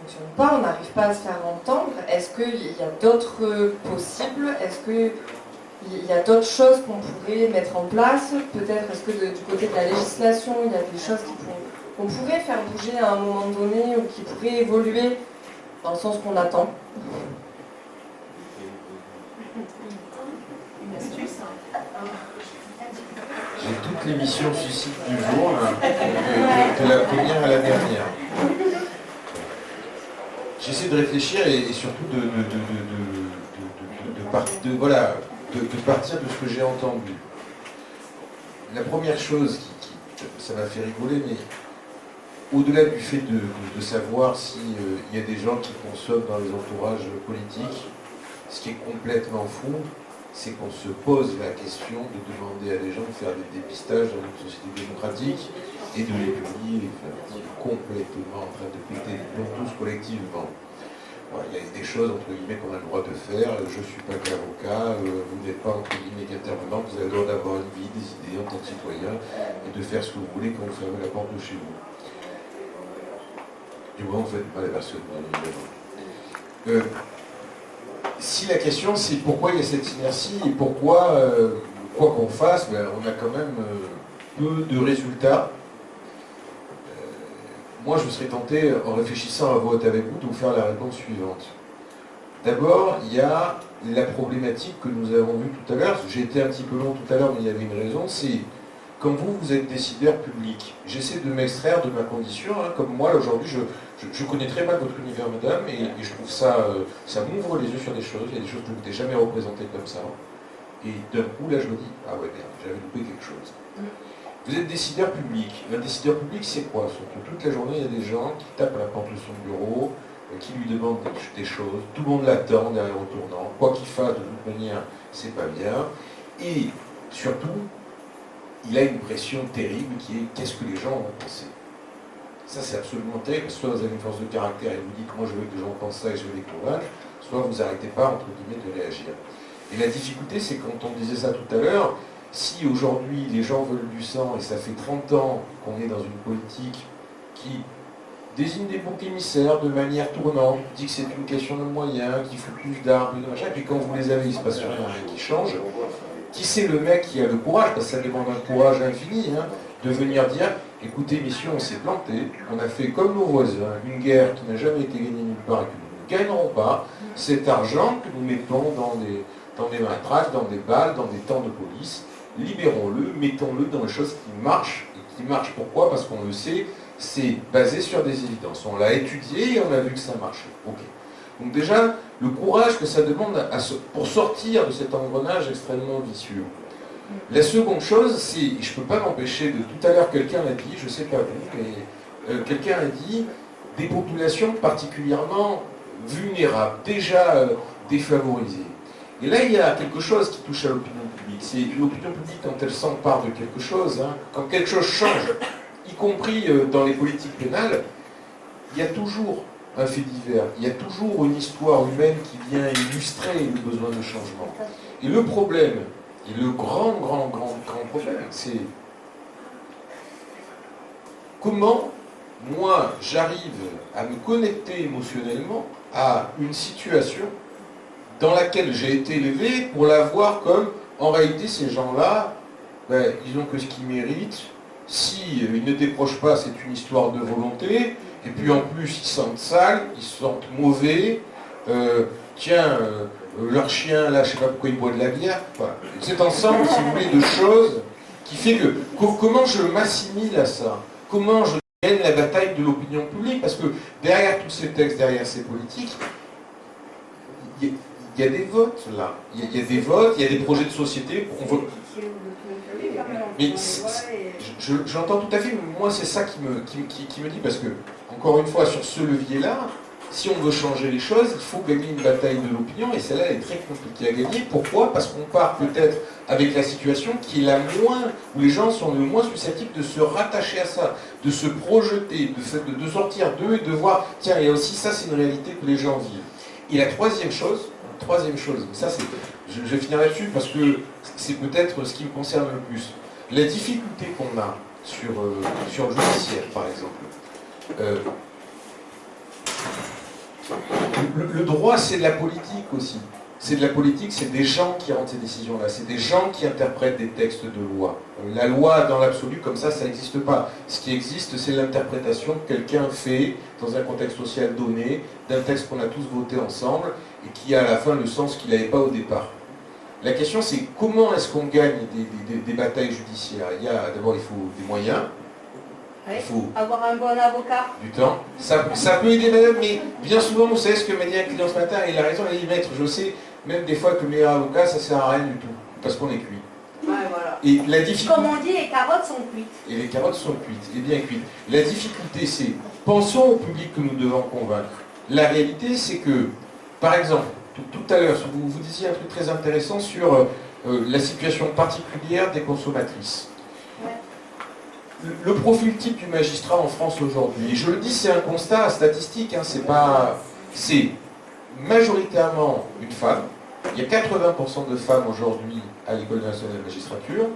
fonctionne pas, on n'arrive pas à se faire entendre. Est-ce qu'il y a d'autres possibles? Est-ce qu'il y a d'autres choses qu'on pourrait mettre en place? Peut-être, est-ce que du côté de la législation, il y a des choses qu'on pourrait faire bouger à un moment donné ou qui pourraient évoluer dans le sens qu'on attend? Une astuce. J'ai toutes les missions suicides du jour, là, de la première à la dernière. J'essaie de réfléchir et surtout de partir de ce que j'ai entendu. La première chose ça m'a fait rigoler, mais au-delà du fait de savoir s'il y a des gens qui consomment dans les entourages politiques, ce qui est complètement fou, c'est qu'on se pose la question de demander à des gens de faire des dépistages dans une société démocratique et de les publier, complètement en train de péter les plombs tous collectivement. Voilà, il y a des choses, entre guillemets, qu'on a le droit de faire. Je ne suis pas qu'avocat, vous n'êtes pas, entre guillemets, qu'intervenant, vous avez le droit d'avoir une vie, des idées en tant que citoyen, et de faire ce que vous voulez quand vous fermez la porte de chez vous. Du moins, vous faites pas la personne, évidemment. Si la question, c'est pourquoi il y a cette inertie, et pourquoi, quoi qu'on fasse, ben, on a quand même peu de résultats. Moi, je serais tenté, en réfléchissant à vote avec vous, de vous faire la réponse suivante. D'abord, il y a la problématique que nous avons vue tout à l'heure. J'ai été un petit peu long tout à l'heure, mais il y avait une raison. C'est, comme vous êtes décideur public, j'essaie de m'extraire de ma condition. Hein, comme moi, aujourd'hui, je connais très mal votre univers, madame, et je trouve ça, ça m'ouvre les yeux sur des choses. Il y a des choses que je n'étais jamais représentées comme ça. Et d'un coup, là, je me dis, ah ouais, merde, j'avais loupé quelque chose. Vous êtes décideur public. Un décideur public, c'est quoi? Surtout toute la journée, il y a des gens qui tapent à la porte de son bureau, qui lui demandent des choses. Tout le monde l'attend derrière au tournant. Quoi qu'il fasse, de toute manière, c'est pas bien. Et surtout, il a une pression terrible qui est qu'est-ce que les gens vont penser. Ça, c'est absolument terrible. Soit vous avez une force de caractère et vous dites moi je veux que les gens pensent ça et je vais les convaincre, soit vous n'arrêtez pas, entre guillemets, de réagir. Et la difficulté, c'est quand on disait ça tout à l'heure, si aujourd'hui les gens veulent du sang et ça fait 30 ans qu'on est dans une politique qui désigne des boucs émissaires de manière tournante, dit que c'est une question de moyens, qu'il faut plus d'armes, de machin, et puis quand vous les avez, il ne se passe rien, qui change. Qui c'est le mec qui a le courage, parce que ça demande un courage infini, hein, de venir dire, écoutez messieurs, on s'est planté, on a fait comme nos voisins, une guerre qui n'a jamais été gagnée nulle part et que nous ne gagnerons pas, cet argent que nous mettons dans des matraques, dans des balles, dans des temps de police, libérons-le, mettons-le dans les choses qui marchent. Et qui marchent pourquoi? Parce qu'on le sait, c'est basé sur des évidences. On l'a étudié et on a vu que ça marchait. Ok. Donc déjà, le courage que ça demande pour sortir de cet engrenage extrêmement vicieux. La seconde chose, c'est, je ne peux pas m'empêcher de, tout à l'heure quelqu'un l'a dit, je ne sais pas vous, mais quelqu'un a dit, des populations particulièrement vulnérables, déjà défavorisées. Et là, il y a quelque chose qui touche à l'opinion publique. C'est l'opinion publique quand elle s'empare de quelque chose, hein, quand quelque chose change, y compris dans les politiques pénales, il y a toujours un fait divers, il y a toujours une histoire humaine qui vient illustrer le besoin de changement. Et le problème, et le grand problème, c'est comment moi j'arrive à me connecter émotionnellement à une situation dans laquelle j'ai été élevé pour la voir comme, en réalité, ces gens-là, ben, ils n'ont que ce qu'ils méritent. Si ils ne décrochent pas, c'est une histoire de volonté. Et puis en plus, ils sentent sales, ils se sentent mauvais. Leur chien, là, je ne sais pas pourquoi il boit de la bière. Voilà. C'est ensemble, si vous voulez, de choses qui fait que, comment je m'assimile à ça? Comment je gagne la bataille de l'opinion publique? Parce que derrière tous ces textes, derrière ces politiques, il y a des votes, là. Il y a des votes, il y a des projets de société. Mais j'entends tout à fait, mais moi c'est ça qui me dit, parce que, encore une fois, sur ce levier-là, si on veut changer les choses, il faut gagner une bataille de l'opinion, et celle-là elle est très compliquée à gagner. Pourquoi? Parce qu'on part peut-être avec la situation qui est la moins, où les gens sont le moins susceptibles de se rattacher à ça, de se projeter, de sortir d'eux et de voir, tiens, il y a aussi ça, c'est une réalité que les gens vivent. Et la troisième chose, ça c'est, je finirai là-dessus parce que c'est peut-être ce qui me concerne le plus. La difficulté qu'on a sur le judiciaire, par exemple. Le droit, c'est de la politique aussi. C'est de la politique, c'est des gens qui rendent ces décisions-là. C'est des gens qui interprètent des textes de loi. La loi, dans l'absolu, comme ça n'existe pas. Ce qui existe, c'est l'interprétation que quelqu'un fait dans un contexte social donné, d'un texte qu'on a tous voté ensemble, et qui a à la fin le sens qu'il n'avait pas au départ. La question, c'est comment est-ce qu'on gagne des batailles judiciaires? D'abord, il faut des moyens. Oui, il faut avoir un bon avocat. Du temps. Ça peut aider, madame, mais bien souvent, vous savez ce que m'a dit un client ce matin, et il a raison, il a dit, maître, je sais même des fois que le meilleur avocat, ça sert à rien du tout, parce qu'on est cuit. Ouais, voilà. Et la difficulté... Comme on dit, les carottes sont cuites. Et les carottes sont cuites, et bien cuites. La difficulté, c'est, pensons au public que nous devons convaincre. La réalité, c'est que, par exemple, tout à l'heure, vous disiez un truc très intéressant sur la situation particulière des consommatrices. Ouais. Le profil type du magistrat en France aujourd'hui, et je le dis, c'est un constat statistique, hein, c'est majoritairement une femme. Il y a 80% de femmes aujourd'hui à l'École nationale de magistrature,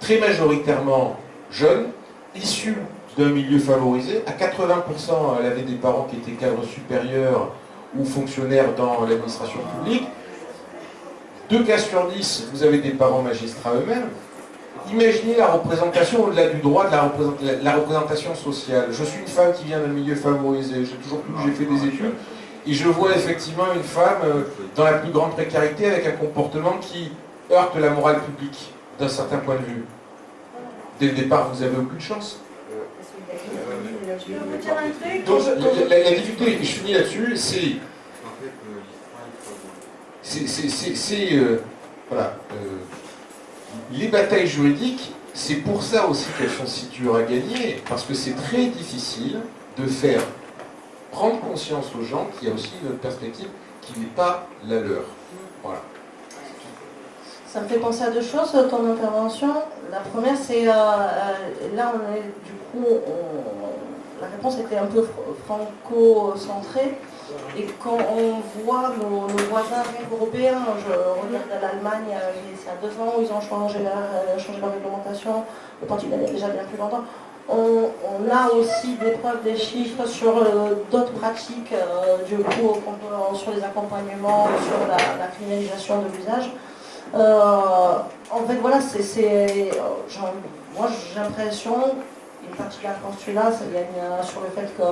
très majoritairement jeunes, issues d'un milieu favorisé. À 80%, elle avait des parents qui étaient cadres supérieurs ou fonctionnaires dans l'administration publique. 2 cas sur 10, vous avez des parents magistrats eux-mêmes. Imaginez la représentation au-delà du droit, de la représentation sociale. Je suis une femme qui vient d'un milieu favorisé, j'ai toujours cru que j'ai fait des études, et je vois effectivement une femme dans la plus grande précarité avec un comportement qui heurte la morale publique d'un certain point de vue. Dès le départ, vous n'avez aucune chance. Donc la difficulté, et je finis là-dessus, voilà, les batailles juridiques, c'est pour ça aussi qu'elles sont si dures à gagner, parce que c'est très difficile de faire prendre conscience aux gens qu'il y a aussi une autre perspective qui n'est pas la leur. Voilà. Ça me fait penser à 2 choses, ton intervention. La première, c'est, là, on est, du coup, la réponse était un peu franco-centrée. Et quand on voit nos voisins européens, je regarde l'Allemagne, c'est à 2 ans où ils ont changé leur réglementation, le Portugal il y a déjà bien plus longtemps. On a aussi des preuves, des chiffres sur d'autres pratiques, du coup, sur les accompagnements, sur la criminalisation de l'usage. En fait, voilà, moi j'ai l'impression, une partie de la postulation, ça gagne sur le fait que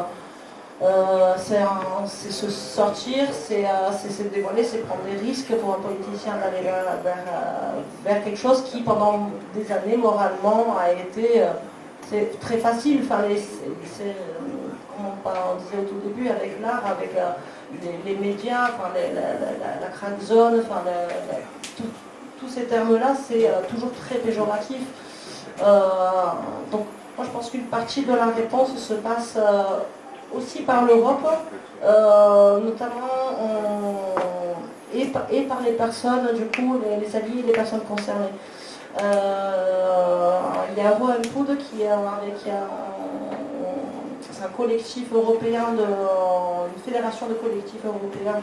c'est se sortir, c'est se dévoiler, c'est prendre des risques pour un politicien d'aller vers quelque chose qui, pendant des années, moralement, a été c'est très facile. Enfin, comme on disait au tout début, avec l'art, avec les médias, enfin, la crack zone, enfin, tous ces termes-là, c'est toujours très péjoratif. Donc, moi, je pense qu'une partie de la réponse se passe aussi par l'Europe, notamment et par les personnes, du coup, les alliés, les personnes concernées. Il y a One Food qui est c'est un collectif européen, une fédération de collectifs européens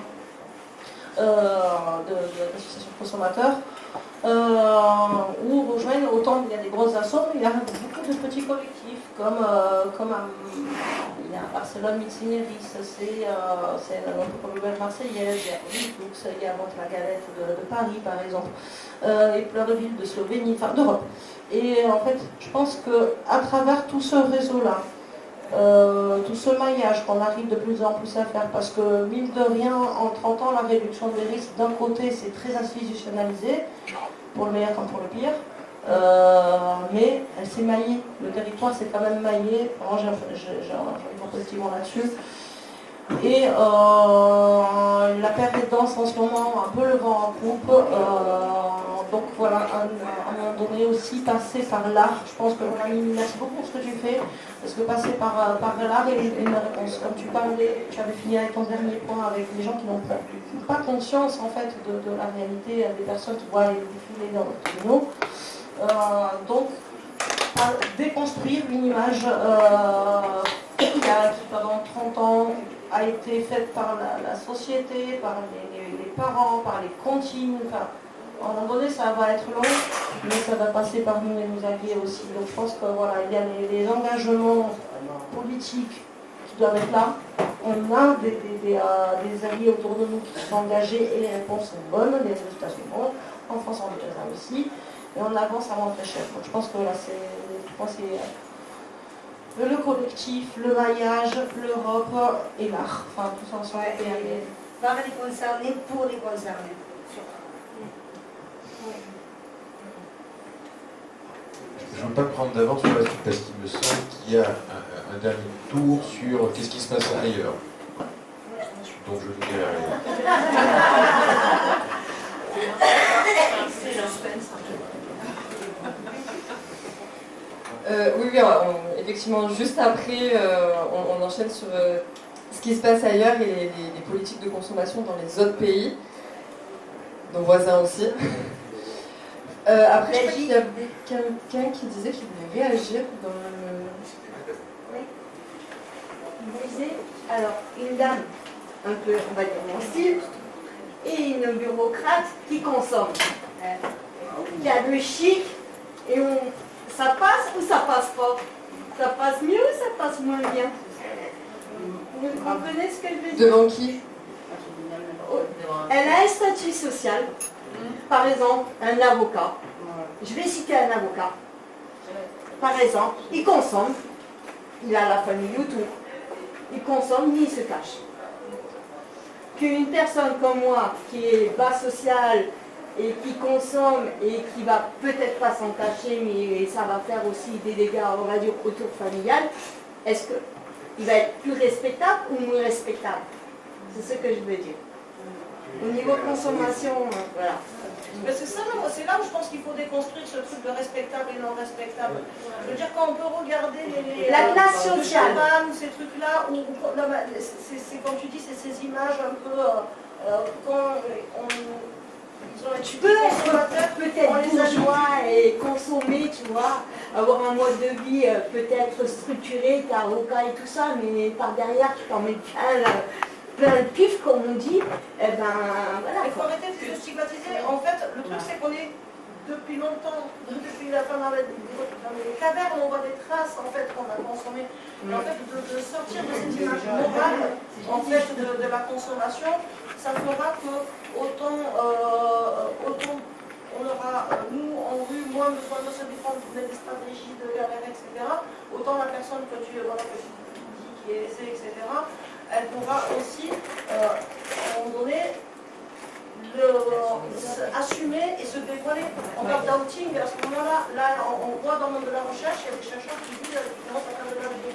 d'associations de consommateurs, où rejoignent autant il y a des grosses assos, mais il y a beaucoup de petits collectifs, comme il y a Barcelone Mitineris, c'est l'entreprise marseillaise, il y a Olymplux, il y a la Galette de Paris par exemple, et plein de villes de Slovénie, enfin d'Europe. Et en fait, je pense qu'à travers tout ce réseau-là, tout ce maillage qu'on arrive de plus en plus à faire, parce que mine de rien, en 30 ans, la réduction des risques, d'un côté, c'est très institutionnalisé, pour le meilleur comme pour le pire, mais elle s'est maillée. Le territoire s'est quand même maillé. Moi, j'ai un positivement là-dessus. Et la paire est dense en ce moment, un peu le vent en poupe. Donc voilà, à un moment donné aussi, passer par l'art. Je pense que merci beaucoup pour ce que tu fais, parce que passer par l'art est une réponse. Comme tu parlais, tu avais fini avec ton dernier point, avec les gens qui n'ont pas conscience en fait de la réalité des personnes qui voient les défilés dans nos tribunaux. Donc, déconstruire une image qui pendant 30 ans a été faite par la société, par les parents, par les comptines. Enfin, à un moment donné, ça va être long, mais ça va passer par nous et nos alliés aussi. Donc je pense que voilà, il y a les engagements politiques qui doivent être là. On a des alliés autour de nous qui sont engagés et les réponses sont bonnes, les résultats sont bons. En France, on est là aussi. Et on avance à mon échelle. Donc je pense que là, c'est le collectif, le maillage, l'Europe et l'art. Enfin, tout ça ensemble. Ouais, par les concernés, pour les concernés. Je ne veux pas prendre d'avance sur la suite parce qu'il me semble qu'il y a un dernier tour sur qu'est-ce qui se passe ailleurs. Donc je ne dirai rien. Oui, effectivement, juste après, on enchaîne sur ce qui se passe ailleurs et les politiques de consommation dans les autres pays, nos voisins aussi. Après, je crois qu'il y a quelqu'un qui disait qu'il voulait réagir dans le... Oui. Vous disait, alors, une dame un peu, on va dire, mon style, et une bureaucrate qui consomme, qui a le chic, et ça passe ou ça passe pas? Ça passe mieux ou ça passe moins bien? Vous comprenez ce que je veux dire? Devant qui? Elle a un statut social, par exemple, un avocat. Je vais citer un avocat. Par exemple, il consomme, il a la famille autour, il consomme, mais il se cache. Qu'une personne comme moi, qui est bas sociale et qui consomme et qui va peut-être pas s'en cacher, mais ça va faire aussi des dégâts, on va dire, autour familial, est-ce qu'il va être plus respectable ou moins respectable? C'est ce que je veux dire. Au niveau consommation, voilà. Mais c'est ça, c'est là où je pense qu'il faut déconstruire ce truc de respectable et non respectable. Je veux dire, quand on peut regarder la classe sociale, ou ces trucs-là, c'est comme tu dis, c'est ces images un peu quand tu peux être peut-être bourgeois et consommer, tu vois, avoir un mode de vie peut-être structuré, t'es avocat et tout ça, mais par derrière tu t'en mets plein le pif, comme on dit, eh ben voilà. Il faut arrêter de stigmatiser. En fait, le truc c'est qu'on est depuis longtemps, depuis la fin dans les cavernes, on voit des traces en fait qu'on a consommé. Et en fait, de sortir de cette image morale en fait de la consommation, ça fera que autant on aura, nous en rue, moins besoin de se défendre des stratégies de galère, etc. Autant la personne que tu dis qui est aisée, etc. Elle pourra aussi, à un moment donné, assumer et se dévoiler. On parle d'outing, à ce moment-là, on voit dans le monde de la recherche, il y a des chercheurs qui disent qu'ils commencent à faire de la vidéo.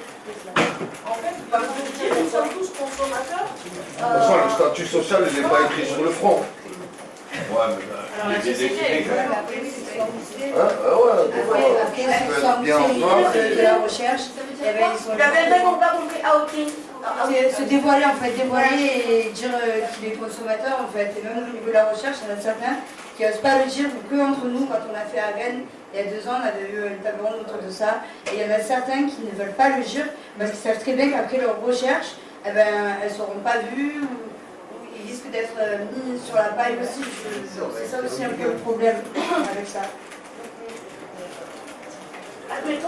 En fait, par exemple, nous sommes tous consommateurs. De toute façon, le statut social, il n'est pas écrit sur le front. Ouais, mais il y a des équipes quand même. De la recherche, il avait même pas compris outing. Se dévoiler en fait, dévoiler et dire qu'il est consommateur en fait. Et même au niveau de la recherche, il y en a certains qui n'osent pas le dire, que entre nous, quand on a fait à Rennes, il y a 2 ans, on avait eu une table ronde autour de ça. Et il y en a certains qui ne veulent pas le dire parce qu'ils savent très bien qu'après leur recherche, eh ben, elles ne seront pas vues ou ils risquent d'être mis sur la paille aussi. C'est ça aussi un peu le problème avec ça.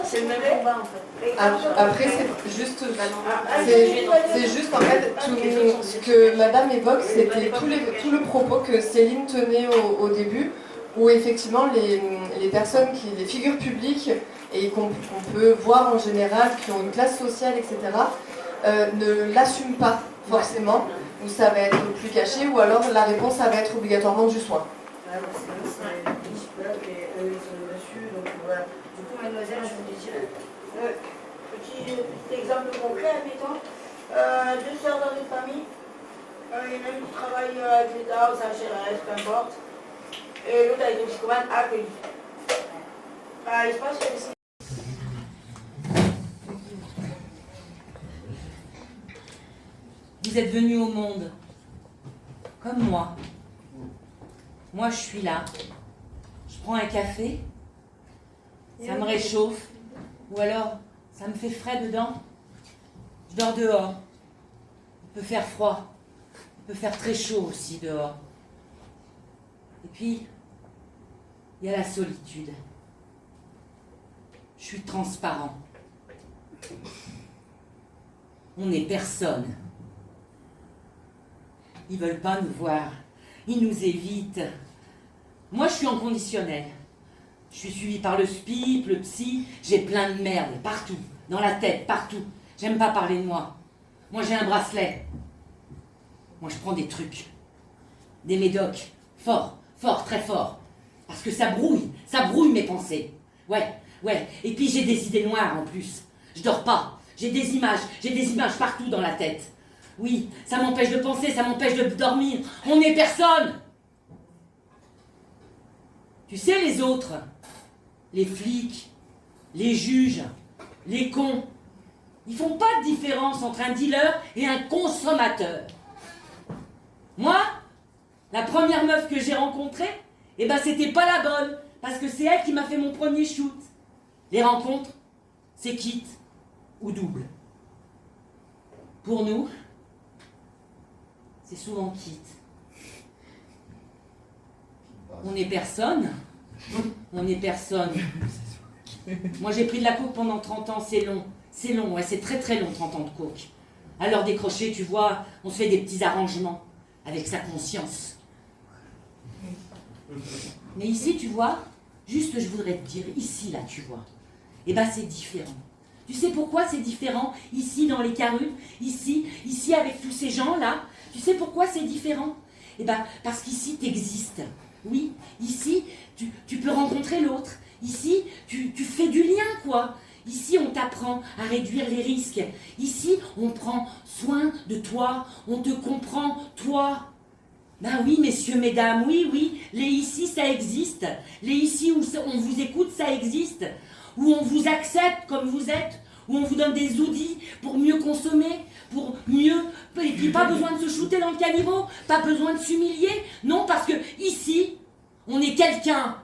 C'est le même combat en fait. Après, c'est juste en fait ce que Madame évoque, c'était tout le propos que Céline tenait au début, où effectivement les personnes les figures publiques et qu'on peut voir en général, qui ont une classe sociale, etc., ne l'assument pas forcément, ou ça va être plus caché, ou alors la réponse ça va être obligatoirement du soin. Mademoiselle, je voulais dire, petit exemple concret, admettons, 2 sœurs dans une famille, il y en a une qui travaille avec l'État, au CHRS, peu importe, et l'autre avec une psychomane accueillie. Il se passe que Vous êtes venus au monde, comme moi. Moi, je suis là. Je prends un café. Ça me réchauffe, ou alors ça me fait frais dedans. Je dors dehors. Il peut faire froid, il peut faire très chaud aussi dehors. Et puis, il y a la solitude. Je suis transparent. On n'est personne. Ils veulent pas nous voir, ils nous évitent. Moi, je suis en conditionnel. Je suis suivie par le SPIP, le psy, j'ai plein de merde, partout, dans la tête, partout. J'aime pas parler de moi. Moi j'ai un bracelet. Moi je prends des trucs, des médocs, fort, très fort. Parce que ça brouille mes pensées. Ouais, et puis j'ai des idées noires en plus. Je dors pas, j'ai des images partout dans la tête. Oui, ça m'empêche de penser, ça m'empêche de dormir. On n'est personne. Tu sais les autres, les flics, les juges, les cons, ils font pas de différence entre un dealer et un consommateur. Moi, la première meuf que j'ai rencontrée, eh ben c'était pas la bonne, parce que c'est elle qui m'a fait mon premier shoot. Les rencontres, c'est quitte ou double. Pour nous, c'est souvent quitte. On n'est personne. On n'est personne. Moi, j'ai pris de la coke pendant 30 ans, c'est long. C'est long, ouais, c'est très très long, 30 ans de coke. À l'heure décrochée, tu vois, on se fait des petits arrangements avec sa conscience. Mais ici, tu vois, juste je voudrais te dire, ici, là, tu vois, eh ben c'est différent. Tu sais pourquoi c'est différent? Ici, dans les Carubes, ici avec tous ces gens-là, tu sais pourquoi c'est différent? Eh ben, parce qu'ici, t'existes. Oui, ici, tu peux rencontrer l'autre. Ici, tu fais du lien, quoi. Ici, on t'apprend à réduire les risques. Ici, on prend soin de toi. On te comprend, toi. Ben oui, messieurs, mesdames, oui, les ici, ça existe. Les ici où on vous écoute, ça existe. Où on vous accepte comme vous êtes. Où on vous donne des outils pour mieux consommer, pour mieux... Et puis pas besoin de se shooter dans le caniveau, pas besoin de s'humilier. Non, parce que ici, on est quelqu'un.